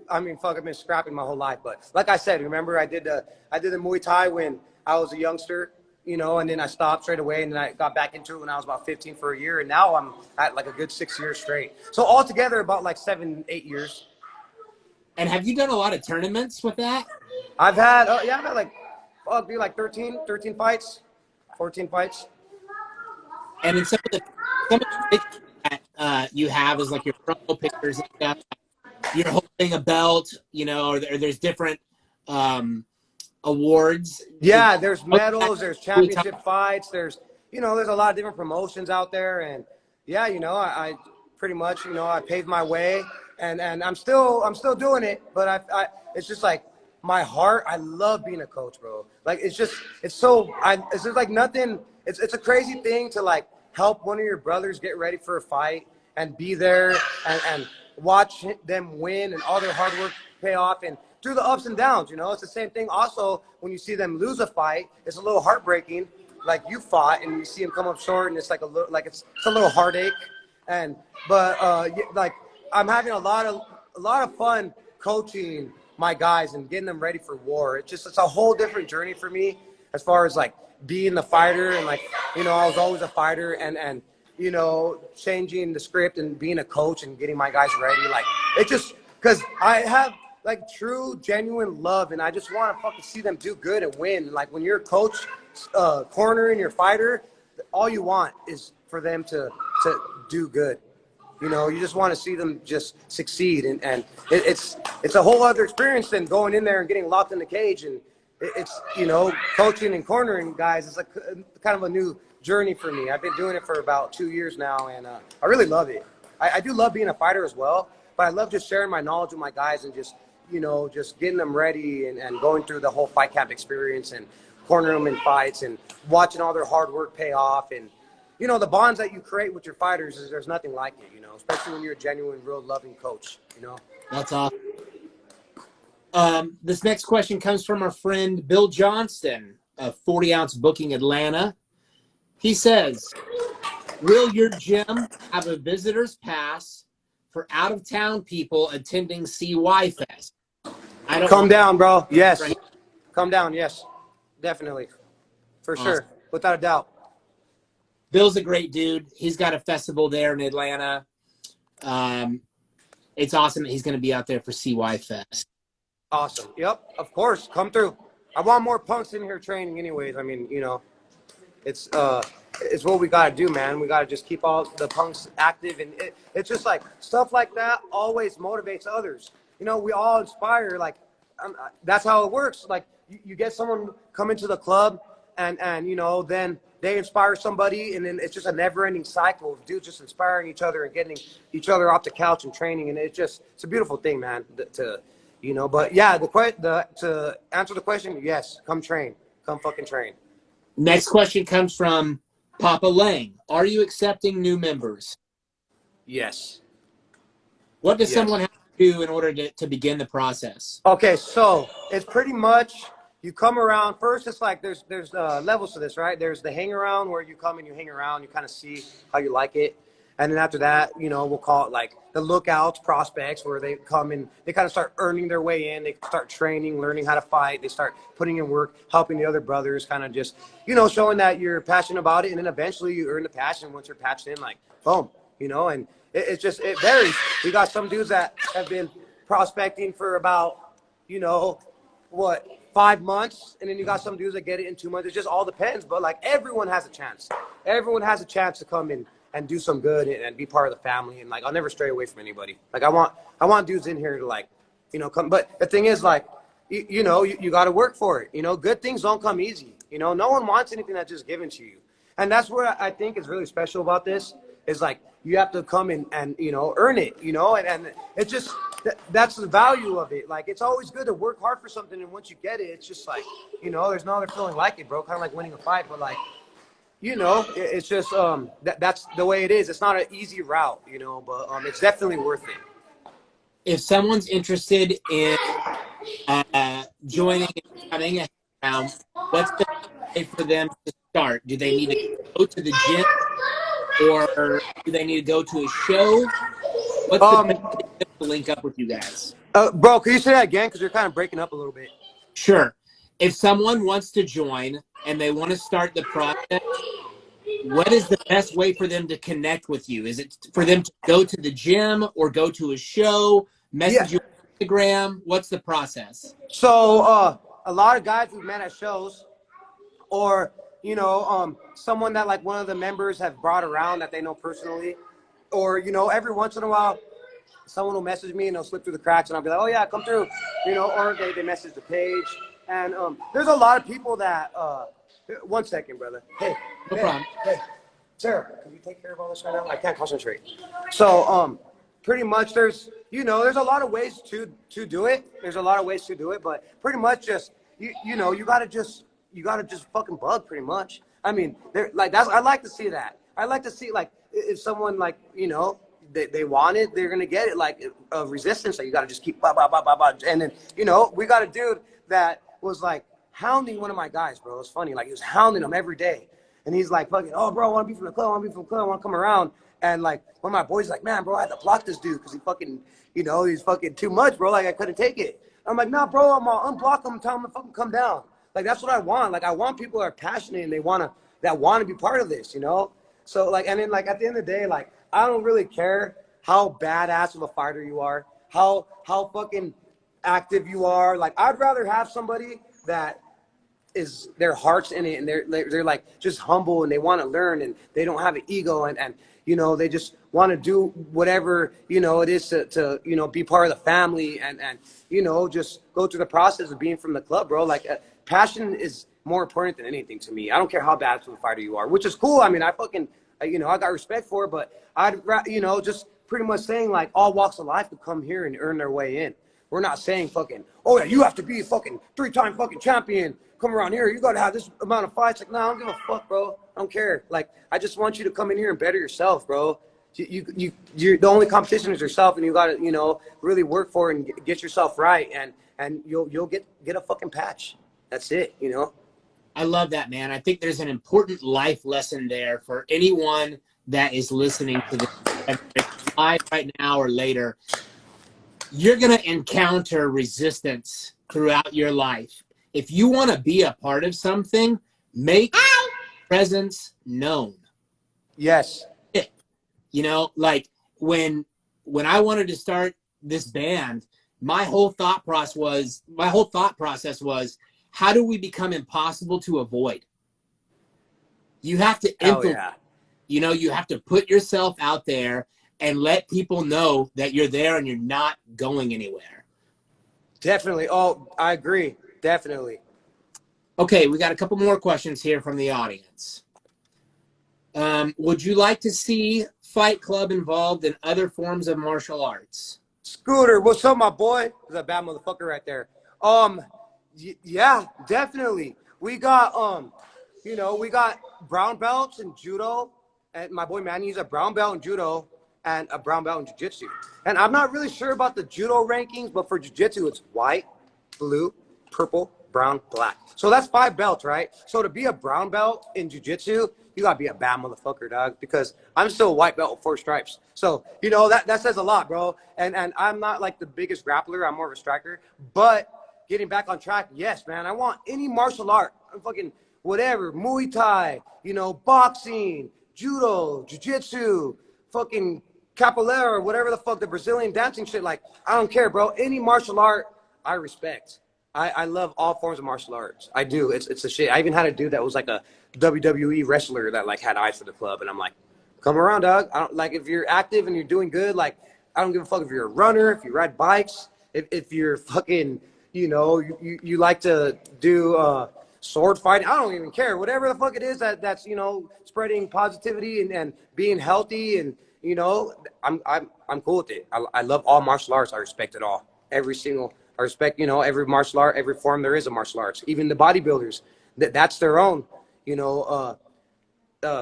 scrapping my whole life. But like I said, remember I did the Muay Thai when I was a youngster, and then I stopped straight away, and then I got back into it when I was about 15 for a year, and now I'm at like a good 6 years straight. So altogether, about like 7, 8 years. And have you done a lot of tournaments with that? I've had like, be like 13 fights, 14 fights. And in some of the pictures that you have is like your promo pictures and stuff. You're holding a belt, or there's different awards. Yeah, there's medals, there's championship fights, there's a lot of different promotions out there, and yeah, I pretty much, I paved my way, and I'm still doing it, but I it's just like my heart. I love being a coach, bro. Like it's just like nothing. It's a crazy thing to like help one of your brothers get ready for a fight and be there and watch them win and all their hard work pay off and through the ups and downs. It's the same thing. Also, when you see them lose a fight, it's a little heartbreaking. Like you fought and you see them come up short, and it's like it's a little heartache. But I'm having a lot of fun coaching my guys and getting them ready for war. It's a whole different journey for me as far as like being the fighter and like I was always a fighter and changing the script and being a coach and getting my guys ready. Like it just because I have like true genuine love and I just want to fucking see them do good and win. Like when you're a coach cornering your fighter, all you want is for them to do good. You just want to see them just succeed, and it's a whole other experience than going in there and getting locked in the cage. And it's coaching and cornering guys is like kind of a new journey for me. I've been doing it for about 2 years now, and I really love it. I do love being a fighter as well, but I love just sharing my knowledge with my guys and just just getting them ready and going through the whole fight camp experience and cornering them in fights and watching all their hard work pay off. And the bonds that you create with your fighters there's nothing like it, especially when you're a genuine, real loving coach, That's awesome. This next question comes from our friend Bill Johnston of 40 Ounce Booking Atlanta. He says, will your gym have a visitor's pass for out-of-town people attending CY Fest? Come down, bro. Yes. Right. Come down, yes. Definitely. For sure. Without a doubt. Bill's a great dude. He's got a festival there in Atlanta. It's awesome that he's going to be out there for CY Fest. Awesome. Yep, of course. Come through. I want more punks in here training anyways. I mean, it's what we got to do, man. We got to just keep all the punks active. And it's just like stuff like that always motivates others. We all inspire. Like, that's how it works. Like, you get someone come into the club and then they inspire somebody, and then it's just a never-ending cycle of dudes just inspiring each other and getting each other off the couch and training, and it's a beautiful thing, man. But yeah, to answer the question, yes, come train, come fucking train. Next question comes from Papa Lang. Are you accepting new members? Yes. What does someone have to do in order to begin the process? Okay, so it's pretty much. You come around first. It's like there's levels to this, right? There's the hang around where you come and you hang around, you kind of see how you like it, and then after that, we'll call it like the lookouts, prospects, where they come and they kind of start earning their way in. They start training, learning how to fight. They start putting in work, helping the other brothers, kind of just showing that you're passionate about it, and then eventually you earn the passion once you're patched in, like boom, and it varies. We got some dudes that have been prospecting for about 5 months, and then you got some dudes that get it in 2 months. It just all depends, but like everyone has a chance. Everyone has a chance to come in and do some good and be part of the family. And like I'll never stray away from anybody. Like I want dudes in here to like come. But the thing is like you got to work for it. Good things don't come easy. No one wants anything that's just given to you. And that's what I think is really special about this is like you have to come in and earn it. And it's just that's the value of it. Like, it's always good to work hard for something, and once you get it, it's just like, there's no other feeling like it, bro. Kind of like winning a fight, but like, it's just that's the way it is. It's not an easy route, but it's definitely worth it. If someone's interested in joining and having a round, what's the way for them to start? Do they need to go to the gym, or do they need to go to a show? What's the best way to link up with you guys? Bro, can you say that again? Because you're kind of breaking up a little bit. Sure. If someone wants to join and they want to start the process, what is the best way for them to connect with you? Is it for them to go to the gym or go to a show, message you on Instagram? What's the process? So a lot of guys we've met at shows, or someone that like one of the members have brought around that they know personally, or every once in a while someone will message me and they'll slip through the cracks and I'll be like, oh yeah, come through, or they message the page. And there's a lot of people that 1 second, brother. Hey, No problem. Hey, Sarah, can you take care of all this right now? I can't concentrate. So pretty much there's a lot of ways to do it. There's a lot of ways to do it, but pretty much just you gotta just fucking bug, pretty much. I mean, they're like, I like to see that. I like to see, like, if someone, like, they want it, they're gonna get it, like a resistance. So you gotta just keep blah, blah, blah, blah, blah. And then we got a dude that was like hounding one of my guys, bro. It's funny, like he was hounding him every day, and he's like, fucking, oh bro, I want to be from the club, I want to come around. And like one of my boys is like, man, bro, I had to block this dude because he fucking, he's fucking too much, bro. Like I couldn't take it. I'm like, nah, bro, I'm gonna unblock him and tell him to fucking come down. Like that's what I want. Like I want people that are passionate and that want to be part of this, So like, and then like at the end of the day, like I don't really care how badass of a fighter you are, how fucking active you are. Like I'd rather have somebody that is their heart's in it and they're like just humble and they want to learn and they don't have an ego and they just want to do whatever it is to be part of the family and just go through the process of being from the club, bro. Like passion is more important than anything to me. I don't care how bad of a fighter you are, which is cool. I mean, I fucking I got respect for it, but I'd just pretty much saying like all walks of life could come here and earn their way in. We're not saying fucking, oh yeah, you have to be a fucking 3-time fucking champion. Come around here, you got to have this amount of fights. Like, no, I don't give a fuck, bro. I don't care. Like, I just want you to come in here and better yourself, bro. You're the only competition is yourself, and you got to, really work for it and get yourself right, and you'll get a fucking patch. That's it, I love that, man. I think there's an important life lesson there for anyone that is listening to this, whether it's live right now or later. You're going to encounter resistance throughout your life. If you want to be a part of something, make presence known. Yes. Like when I wanted to start this band, my whole thought process was, how do we become impossible to avoid? You have to infiltrate. Yeah. You have to put yourself out there and let people know that you're there and you're not going anywhere. Definitely. Oh, I agree. Definitely. Okay, we got a couple more questions here from the audience. Would you like to see Fight Club involved in other forms of martial arts? Scooter, what's up, my boy? There's a bad motherfucker right there. Yeah, definitely. We got we got brown belts in judo, and my boy Manny's a brown belt in judo and a brown belt in jiu-jitsu. And I'm not really sure about the judo rankings, but for jiu-jitsu, it's white, blue, purple, brown, black. So that's 5 belts, right? So to be a brown belt in jiu-jitsu, you gotta be a bad motherfucker, dog, because I'm still a white belt with 4 stripes. So, that says a lot, bro. And I'm not like the biggest grappler. I'm more of a striker. But getting back on track, yes, man. I want any martial art, fucking whatever, Muay Thai, boxing, judo, jiu-jitsu, fucking capoeira, whatever the fuck, the Brazilian dancing shit. Like, I don't care, bro. Any martial art, I respect. I love all forms of martial arts. I do. It's a shit. I even had a dude that was like a WWE wrestler that like had eyes for the club, and I'm like, come around, dog. I don't like if you're active and you're doing good. Like, I don't give a fuck if you're a runner, if you ride bikes, if you're fucking, you like to do sword fighting. I don't even care. Whatever the fuck it is that's spreading positivity and being healthy and you know, I'm cool with it. I love all martial arts. I respect it all. I respect, you know, every martial art, every form there is of martial arts. Even the bodybuilders, that's their own, you know,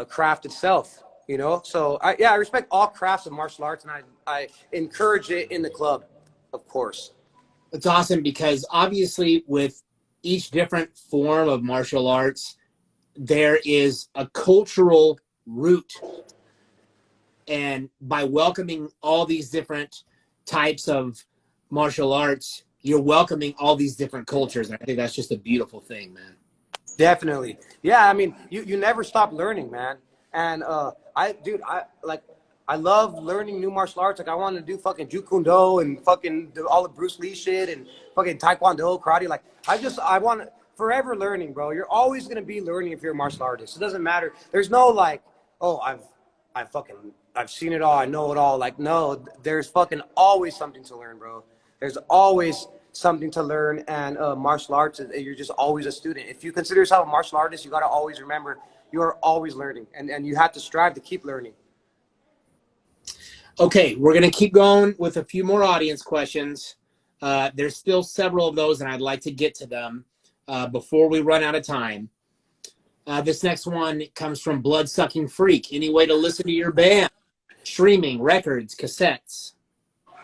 craft itself. You know, so I respect all crafts of martial arts, and I encourage it in the club, of course. It's awesome because obviously with each different form of martial arts, there is a cultural root. And by welcoming all these different types of martial arts, you're welcoming all these different cultures. And I think that's just a beautiful thing, man. Definitely. Yeah, I mean, you never stop learning, man. And I love learning new martial arts. Like I want to do fucking Jeet Kune Do and fucking do all the Bruce Lee shit and fucking Taekwondo, karate. Like I want to forever learning, bro. You're always going to be learning if you're a martial artist. It doesn't matter. There's no like, oh, I've seen it all. I know it all. Like, no, there's fucking always something to learn, bro. There's always something to learn, and martial arts, you're just always a student. If you consider yourself a martial artist, you got to always remember you are always learning, and you have to strive to keep learning. Okay, we're going to keep going with a few more audience questions. There's still several of those, and I'd like to get to them before we run out of time. This next one comes from Blood-Sucking Freak. Any way to listen to your band? Streaming, records, cassettes?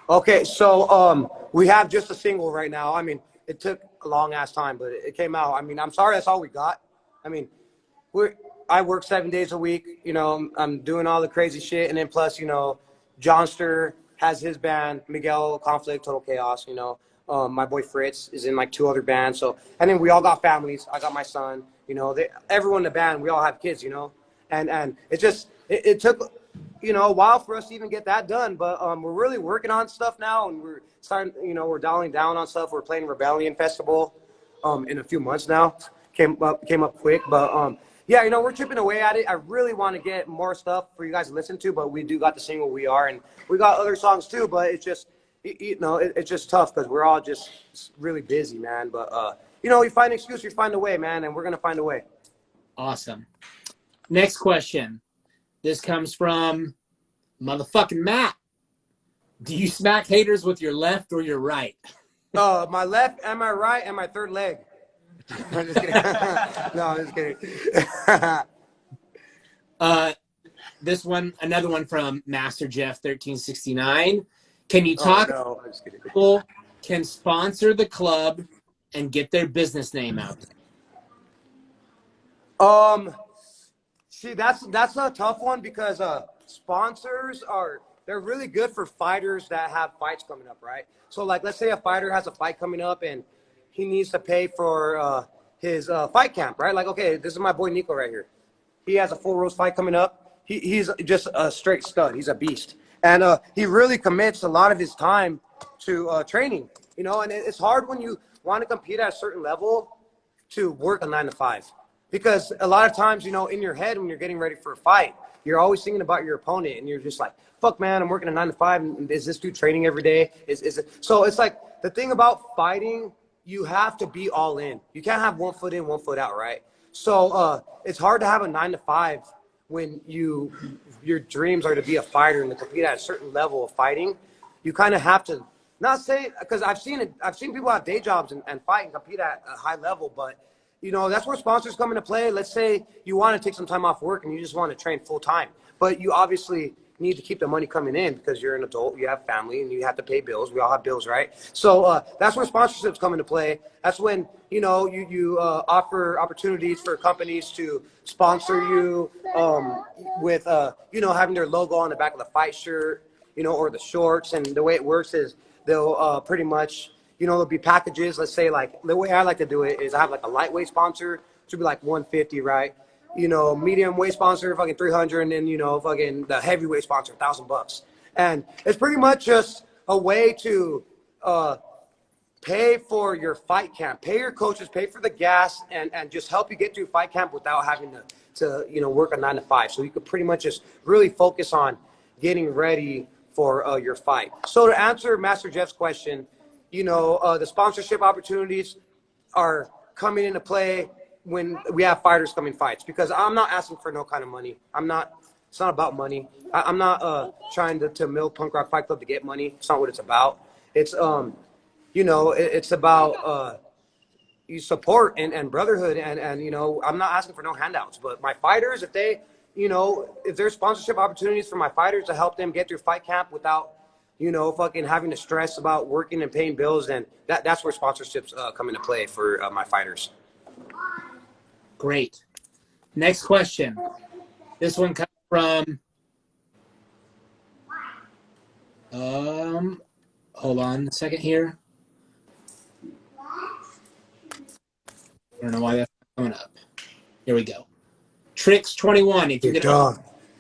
Okay, so we have just a single right now. I mean, it took a long ass time, but it came out. I mean, I'm sorry, that's all we got. I mean, I work 7 days a week. You know, I'm doing all the crazy shit, and then plus, you know, Johnster has his band, Miguel Conflict, Total Chaos. You know, my boy Fritz is in like 2 other bands. So, and then we all got families. I got my son. You know, everyone in the band, we all have kids. You know, and it took, you know, a while for us to even get that done, but we're really working on stuff now, and we're starting, you know, we're dialing down on stuff. We're playing Rebellion Festival in a few months now. Came up quick, but yeah, you know, we're chipping away at it. I really want to get more stuff for you guys to listen to, but we do got the single We Are, and we got other songs too, but it's just, you know, it's just tough because we're all just really busy, man. But you know, you find an excuse, you find a way, man, and we're gonna find a way. Awesome. Next question. This comes from motherfucking Matt. Do you smack haters with your left or your right? My left and my right and my third leg. I'm just kidding. No, I'm just kidding. This one, another one from Master Jeff 1369. Can you talk? No, I'm just kidding. People can sponsor the club and get their business name out. See, that's a tough one because sponsors they're really good for fighters that have fights coming up, right? So like, let's say a fighter has a fight coming up and he needs to pay for his fight camp, right? Like, okay, this is my boy Nico right here. He has a full roast fight coming up. He's just a straight stud. He's a beast, and he really commits a lot of his time to training. You know, and it's hard when you want to compete at a certain level to work a 9 to 5. Because a lot of times, you know, in your head when you're getting ready for a fight, you're always thinking about your opponent, and you're just like, "Fuck, man, I'm working a 9 to 5. And is this dude training every day? Is it?" So it's like the thing about fighting, you have to be all in. You can't have 1 foot in, 1 foot out, right? So it's hard to have a 9 to 5 when your dreams are to be a fighter and to compete at a certain level of fighting. You kind of have to not say, because I've seen people have day jobs and fight and compete at a high level, but you know, that's where sponsors come into play. Let's say you want to take some time off work and you just want to train full time, but you obviously need to keep the money coming in because you're an adult, you have family, and you have to pay bills. We all have bills, right? So that's where sponsorships come into play. That's when, you know, you offer opportunities for companies to sponsor you with, you know, having their logo on the back of the fight shirt, you know, or the shorts. And the way it works is they'll pretty much, you know, there'll be packages. Let's say, like, the way I like to do it is I have like a lightweight sponsor, which would be like 150, right? You know, medium weight sponsor, fucking 300, and then, you know, fucking the heavyweight sponsor, $1,000. And it's pretty much just a way to pay for your fight camp, pay your coaches, pay for the gas, and just help you get through fight camp without having to you know, work a 9 to 5. So you could pretty much just really focus on getting ready for your fight. So to answer Master Jeff's question, you know, the sponsorship opportunities are coming into play when we have fighters coming fights, because I'm not asking for no kind of money. I'm not It's not about money. I'm not trying to milk Punk Rock Fight Club to get money. It's not what it's about. It's it's about you support and brotherhood and I'm not asking for no handouts, but my fighters, if they if there's sponsorship opportunities for my fighters to help them get through fight camp without fucking having to stress about working and paying bills, then that's where sponsorships come into play for my fighters. Great. Next question. This one comes from hold on a second here. I don't know why that's coming up. Here we go. Tricks 21. If you could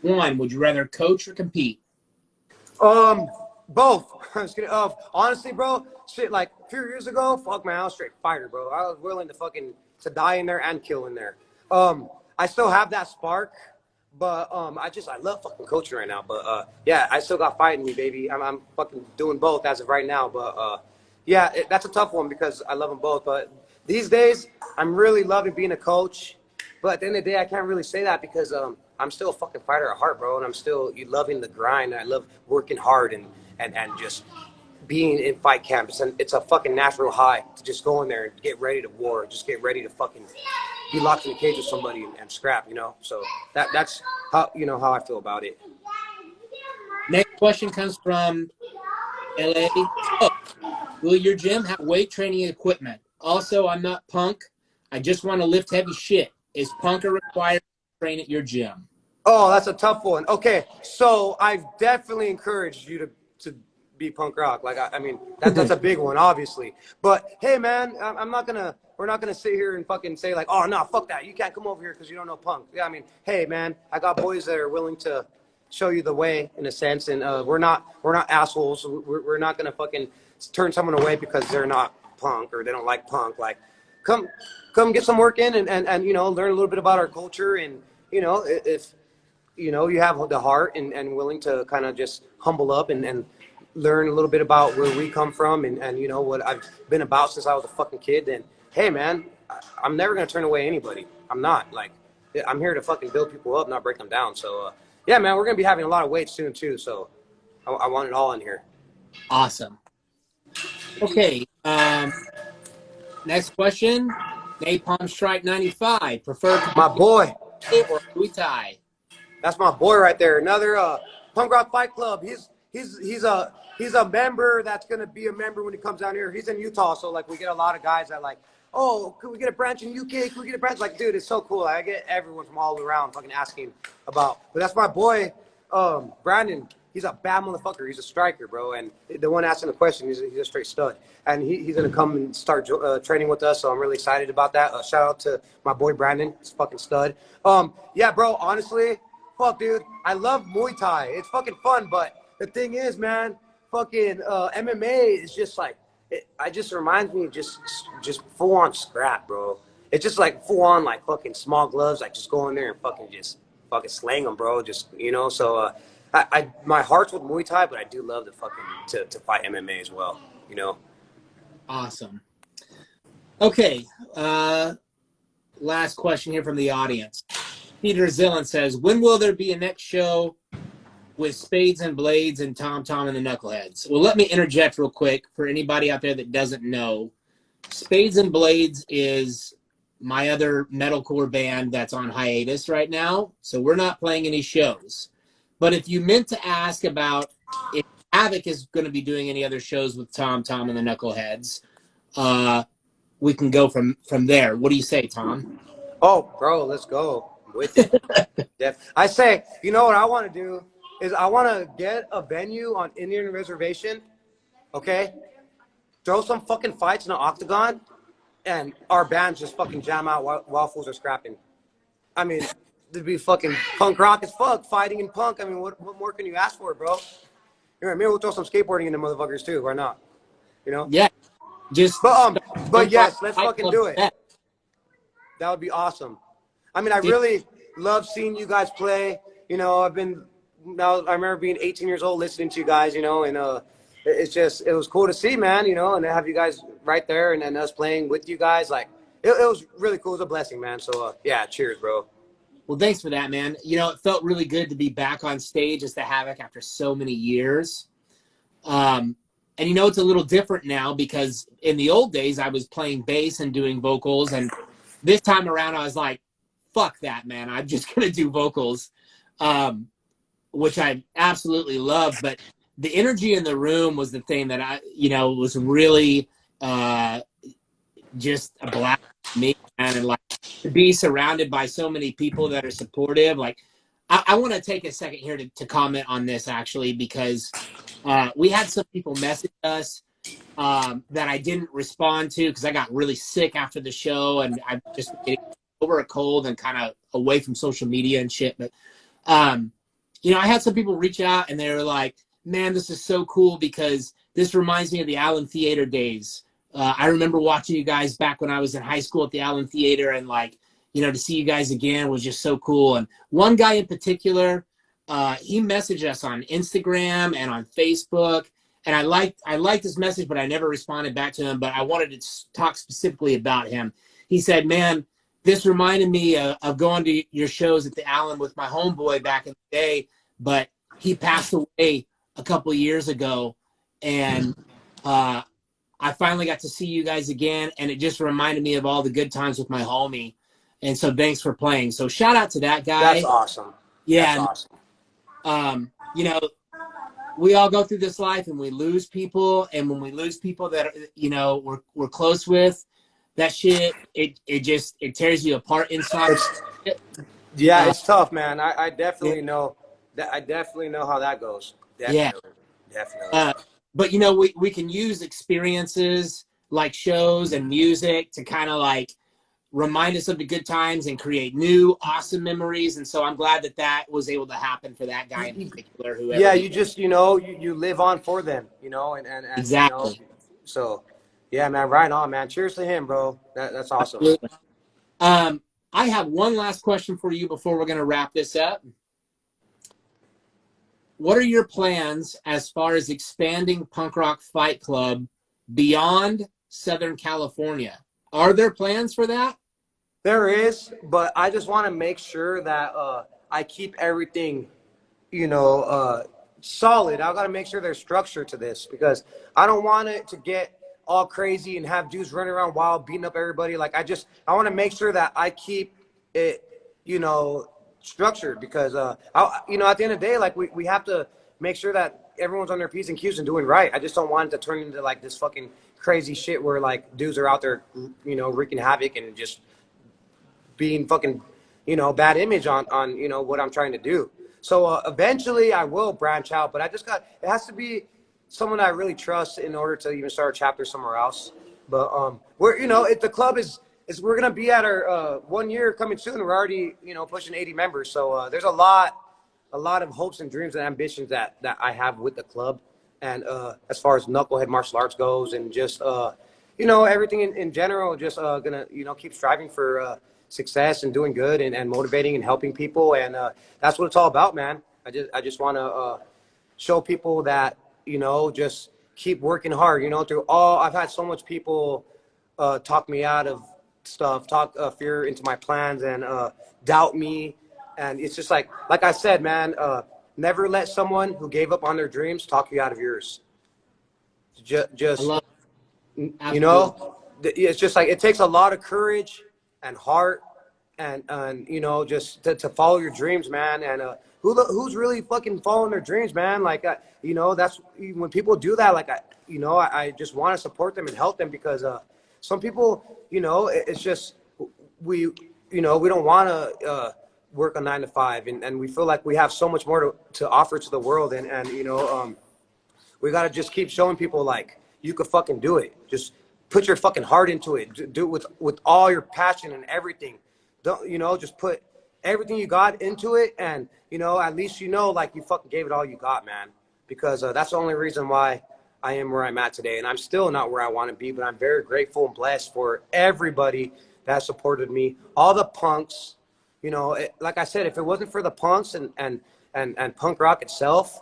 one, would you rather coach or compete? Both. I was gonna, honestly, bro, shit, like a few years ago, fuck man, I was straight fighter, bro. I was willing to die in there and kill in there. I still have that spark, but I love fucking coaching right now. But yeah, I still got fighting me, baby. I'm fucking doing both as of right now. But yeah, that's a tough one because I love them both. But these days, I'm really loving being a coach. But at the end of the day, I can't really say that because I'm still a fucking fighter at heart, bro. And I'm still loving the grind. I love working hard and just being in fight camp. It's a fucking natural high to just go in there and get ready to war. Just get ready to fucking be locked in a cage with somebody and scrap, So that's how how I feel about it. Next question comes from LA. Oh, will your gym have weight training equipment? Also, I'm not Punk. I just want to lift heavy shit. Is Punk required to train at your gym? Oh, that's a tough one. Okay, so I've definitely encouraged you to be punk rock. Like, I mean, that's a big one, obviously. But hey, man, we're not gonna sit here and fucking say like, oh no, fuck that. You can't come over here because you don't know punk. Yeah, I mean, hey, man, I got boys that are willing to show you the way in a sense, and we're not assholes. We're not gonna fucking turn someone away because they're not punk or they don't like punk. Like, come get some work in and learn a little bit about our culture, and if you have the heart and willing to kind of just humble up and learn a little bit about where we come from and what I've been about since I was a fucking kid, then hey, man, I'm never going to turn away anybody. I'm not. Like, I'm here to fucking build people up, not break them down. So, yeah, man, we're going to be having a lot of weights soon, too. So I want it all in here. Awesome. Okay. Next question. Napalm Strike 95. Prefer my boy or Muay Thai? That's my boy right there. Another Punk Rock Fight Club. He's a member that's gonna be a member when he comes down here. He's in Utah, so like we get a lot of guys that like, oh, could we get a branch in UK? Could we get a branch? Like, dude, it's so cool. I get everyone from all around fucking asking about. But that's my boy, Brandon. He's a bad motherfucker. He's a striker, bro. And the one asking the question, he's a straight stud. And he's gonna come and start training with us. So I'm really excited about that. Shout out to my boy Brandon. He's a fucking stud. Yeah, bro. Honestly. Fuck, dude, I love Muay Thai. It's fucking fun, but the thing is, man, fucking MMA is just like, it just reminds me of just full on scrap, bro. It's just like full on like fucking small gloves, like just go in there and fucking slang them, bro. Just so my heart's with Muay Thai, but I do love to fight MMA as well. Awesome. Okay, last question here from the audience. Peter Zillan says, when will there be a next show with Spades and Blades and Tom and the Knuckleheads? Well, let me interject real quick for anybody out there that doesn't know. Spades and Blades is my other metalcore band that's on hiatus right now, so we're not playing any shows. But if you meant to ask about if Havoc is going to be doing any other shows with Tom and the Knuckleheads, we can go from there. What do you say, Tom? Oh, bro, let's go. With it. Yeah. I say, what I want to do is I want to get a venue on Indian Reservation, okay? Throw some fucking fights in an octagon, and our bands just fucking jam out while fools are scrapping. I mean, it'd be fucking punk rock as fuck, fighting in punk. I mean, what more can you ask for, bro? Maybe we'll throw some skateboarding in the motherfuckers too. Why not? Yeah. But yes, let's fucking do it. That would be awesome. I mean, I really love seeing you guys play. I remember being 18 years old listening to you guys, and it was cool to see, man, and to have you guys right there and us playing with you guys. Like, it was really cool. It was a blessing, man. So, yeah, cheers, bro. Well, thanks for that, man. You know, it felt really good to be back on stage as the Havoc after so many years. And you know, it's a little different now because in the old days I was playing bass and doing vocals, and this time around I was like, fuck that, man. I'm just going to do vocals, which I absolutely love. But the energy in the room was the thing that was really just a blast for me, man. And like to be surrounded by so many people that are supportive. Like, I want to take a second here to comment on this actually, because we had some people message us that I didn't respond to because I got really sick after the show and I'm just getting over a cold and kind of away from social media and shit. But, I had some people reach out and they were like, man, this is so cool because this reminds me of the Allen Theater days. I remember watching you guys back when I was in high school at the Allen Theater, and like, to see you guys again was just so cool. And one guy in particular, he messaged us on Instagram and on Facebook, and I liked his message, but I never responded back to him. But I wanted to talk specifically about him. He said, man, this reminded me of going to your shows at the Allen with my homeboy back in the day, but he passed away a couple of years ago, and I finally got to see you guys again, and it just reminded me of all the good times with my homie. And so thanks for playing. So shout out to that guy. That's awesome. Yeah. That's awesome. We all go through this life and we lose people. And when we lose people that, we're close with, that shit, it tears you apart inside. It's tough, man. I definitely know that. I definitely know how that goes. Definitely. Yeah. Definitely. But, we can use experiences like shows and music to kind of like remind us of the good times and create new awesome memories. And so I'm glad that was able to happen for that guy in particular. Whoever you just, you live on for them, and exactly. So, yeah, man, right on, man. Cheers to him, bro. That's awesome. Absolutely. I have one last question for you before we're going to wrap this up. What are your plans as far as expanding Punk Rock Fight Club beyond Southern California? Are there plans for that? There is, but I just want to make sure that I keep everything, solid. I got to make sure there's structure to this because I don't want it to get all crazy and have dudes running around wild, beating up everybody. Like I want to make sure that I keep it, structured because, at the end of the day, like we have to make sure that everyone's on their P's and Q's and doing right. I just don't want it to turn into like this fucking crazy shit where like dudes are out there, wreaking havoc and just being fucking, bad image on what I'm trying to do. So eventually I will branch out, but it has to be someone I really trust in order to even start a chapter somewhere else. But we're, if the club is we're going to be at our 1 year coming soon. We're already, pushing 80 members. So there's a lot of hopes and dreams and ambitions that I have with the club. And as far as Knucklehead martial arts goes and just, everything in general, just going to, keep striving for success and doing good and motivating and helping people. And that's what it's all about, man. I just want to show people that, just keep working hard, I've had so much people talk me out of stuff, talk fear into my plans and doubt me. And it's just like I said, man, never let someone who gave up on their dreams talk you out of yours. Just it's just like it takes a lot of courage and heart and just to follow your dreams, man. And who's really fucking following their dreams, man? Like that's when people do that. Like I just want to support them and help them because some people, it's just we don't want to work a 9 to 5 and we feel like we have so much more to offer to the world and we got to just keep showing people like you could fucking do it. Just put your fucking heart into it. Do it with all your passion and everything. Don't just put everything you got into it and at least like you fucking gave it all you got, man, because that's the only reason why I am where I'm at today. And I'm still not where I want to be, but I'm very grateful and blessed for everybody that supported me, all the punks. Like I said, if it wasn't for the punks and punk rock itself,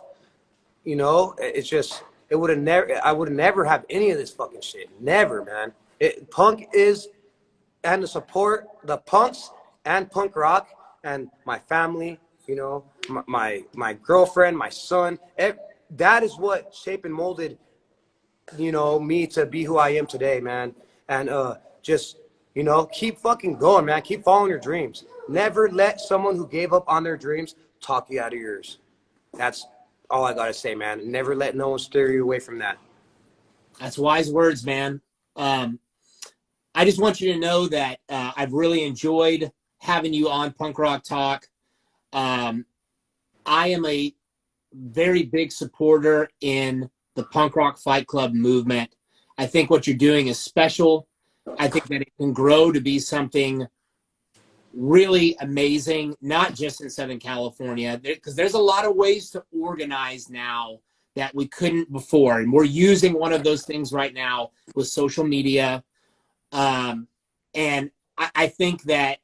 it's just I would never have any of this fucking shit. Never, man. Punk is, and the support, the punks and punk rock and my family, you know, my girlfriend, my son. That is what shaped and molded, you know, me to be who I am today, man. And just, you know, keep fucking going, man. Keep following your dreams. Never let someone who gave up on their dreams talk you out of yours. That's all I gotta say, man. Never let no one steer you away from that. That's wise words, man. I just want you to know that I've really enjoyed having you on Punk Rock Talk. I am a very big supporter in the Punk Rock Fight Club movement. I think what you're doing is special. I think that it can grow to be something really amazing, not just in Southern California, because there's a lot of ways to organize now that we couldn't before. And we're using one of those things right now with social media. And I think that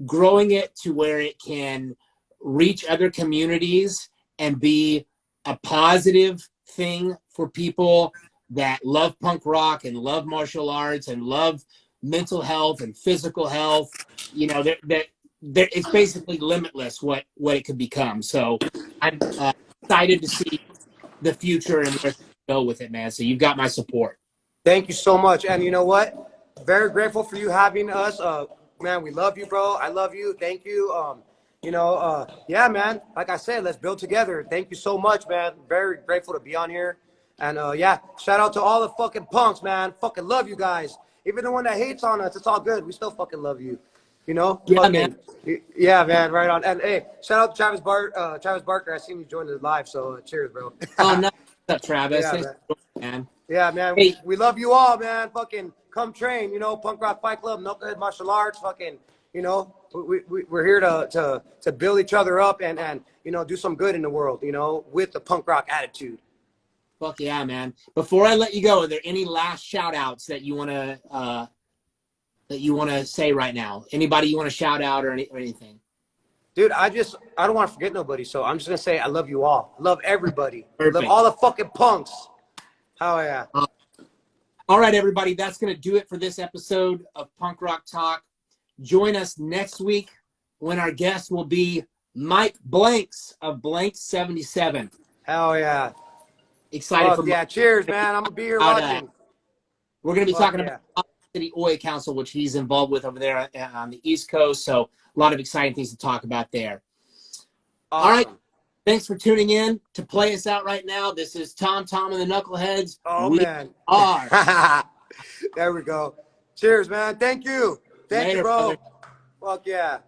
growing it to where it can reach other communities and be a positive thing for people that love punk rock and love martial arts and love mental health and physical health, you know, that it's basically limitless what it could become. So I'm excited to see the future and where to go with it, man. So you've got my support. Thank you so much. And you know what? Very grateful for you having us. Man, we love you, bro. I love you. Thank you. You know, yeah, man. Like I said, let's build together. Thank you so much, man. Very grateful to be on here. And yeah, shout out to all the fucking punks, man. Fucking love you guys. Even the one that hates on us, it's all good. We still fucking love you. You know? Yeah, fucking, man. Yeah, man. Right on. And hey, shout out to Travis Barker. I seen you join the live, so cheers, bro. Oh, no. What's up, Travis? Yeah, Thanks man. for joining, man. Yeah, man. Hey. We love you all, man. Fucking come train, you know, Punk Rock Fight Club, Knucklehead Martial Arts, fucking, you know, we're here to build each other up and, you know, do some good in the world, you know, with the punk rock attitude. Fuck yeah, man. Before I let you go, are there any last shout outs that you want to say right now? Anybody you want to shout out or anything? Dude, I don't want to forget nobody, so I'm just going to say I love you all. Love everybody. Perfect. Love all the fucking punks. Hell yeah. All right, everybody. That's going to do it for this episode of Punk Rock Talk. Join us next week when our guest will be Mike Blanks of Blanks 77. Hell yeah. Excited for yeah. Mike. Cheers, man. I'm going to be here watching. We're going to be talking about City Oil Council, which he's involved with over there on the East Coast. So a lot of exciting things to talk about there. Awesome. All right. Thanks for tuning in. To play us out right now, this is Tom and the Knuckleheads. Oh, we man. are. There we go. Cheers, man. Thank you. Thank you, bro. Later, brother. Fuck yeah.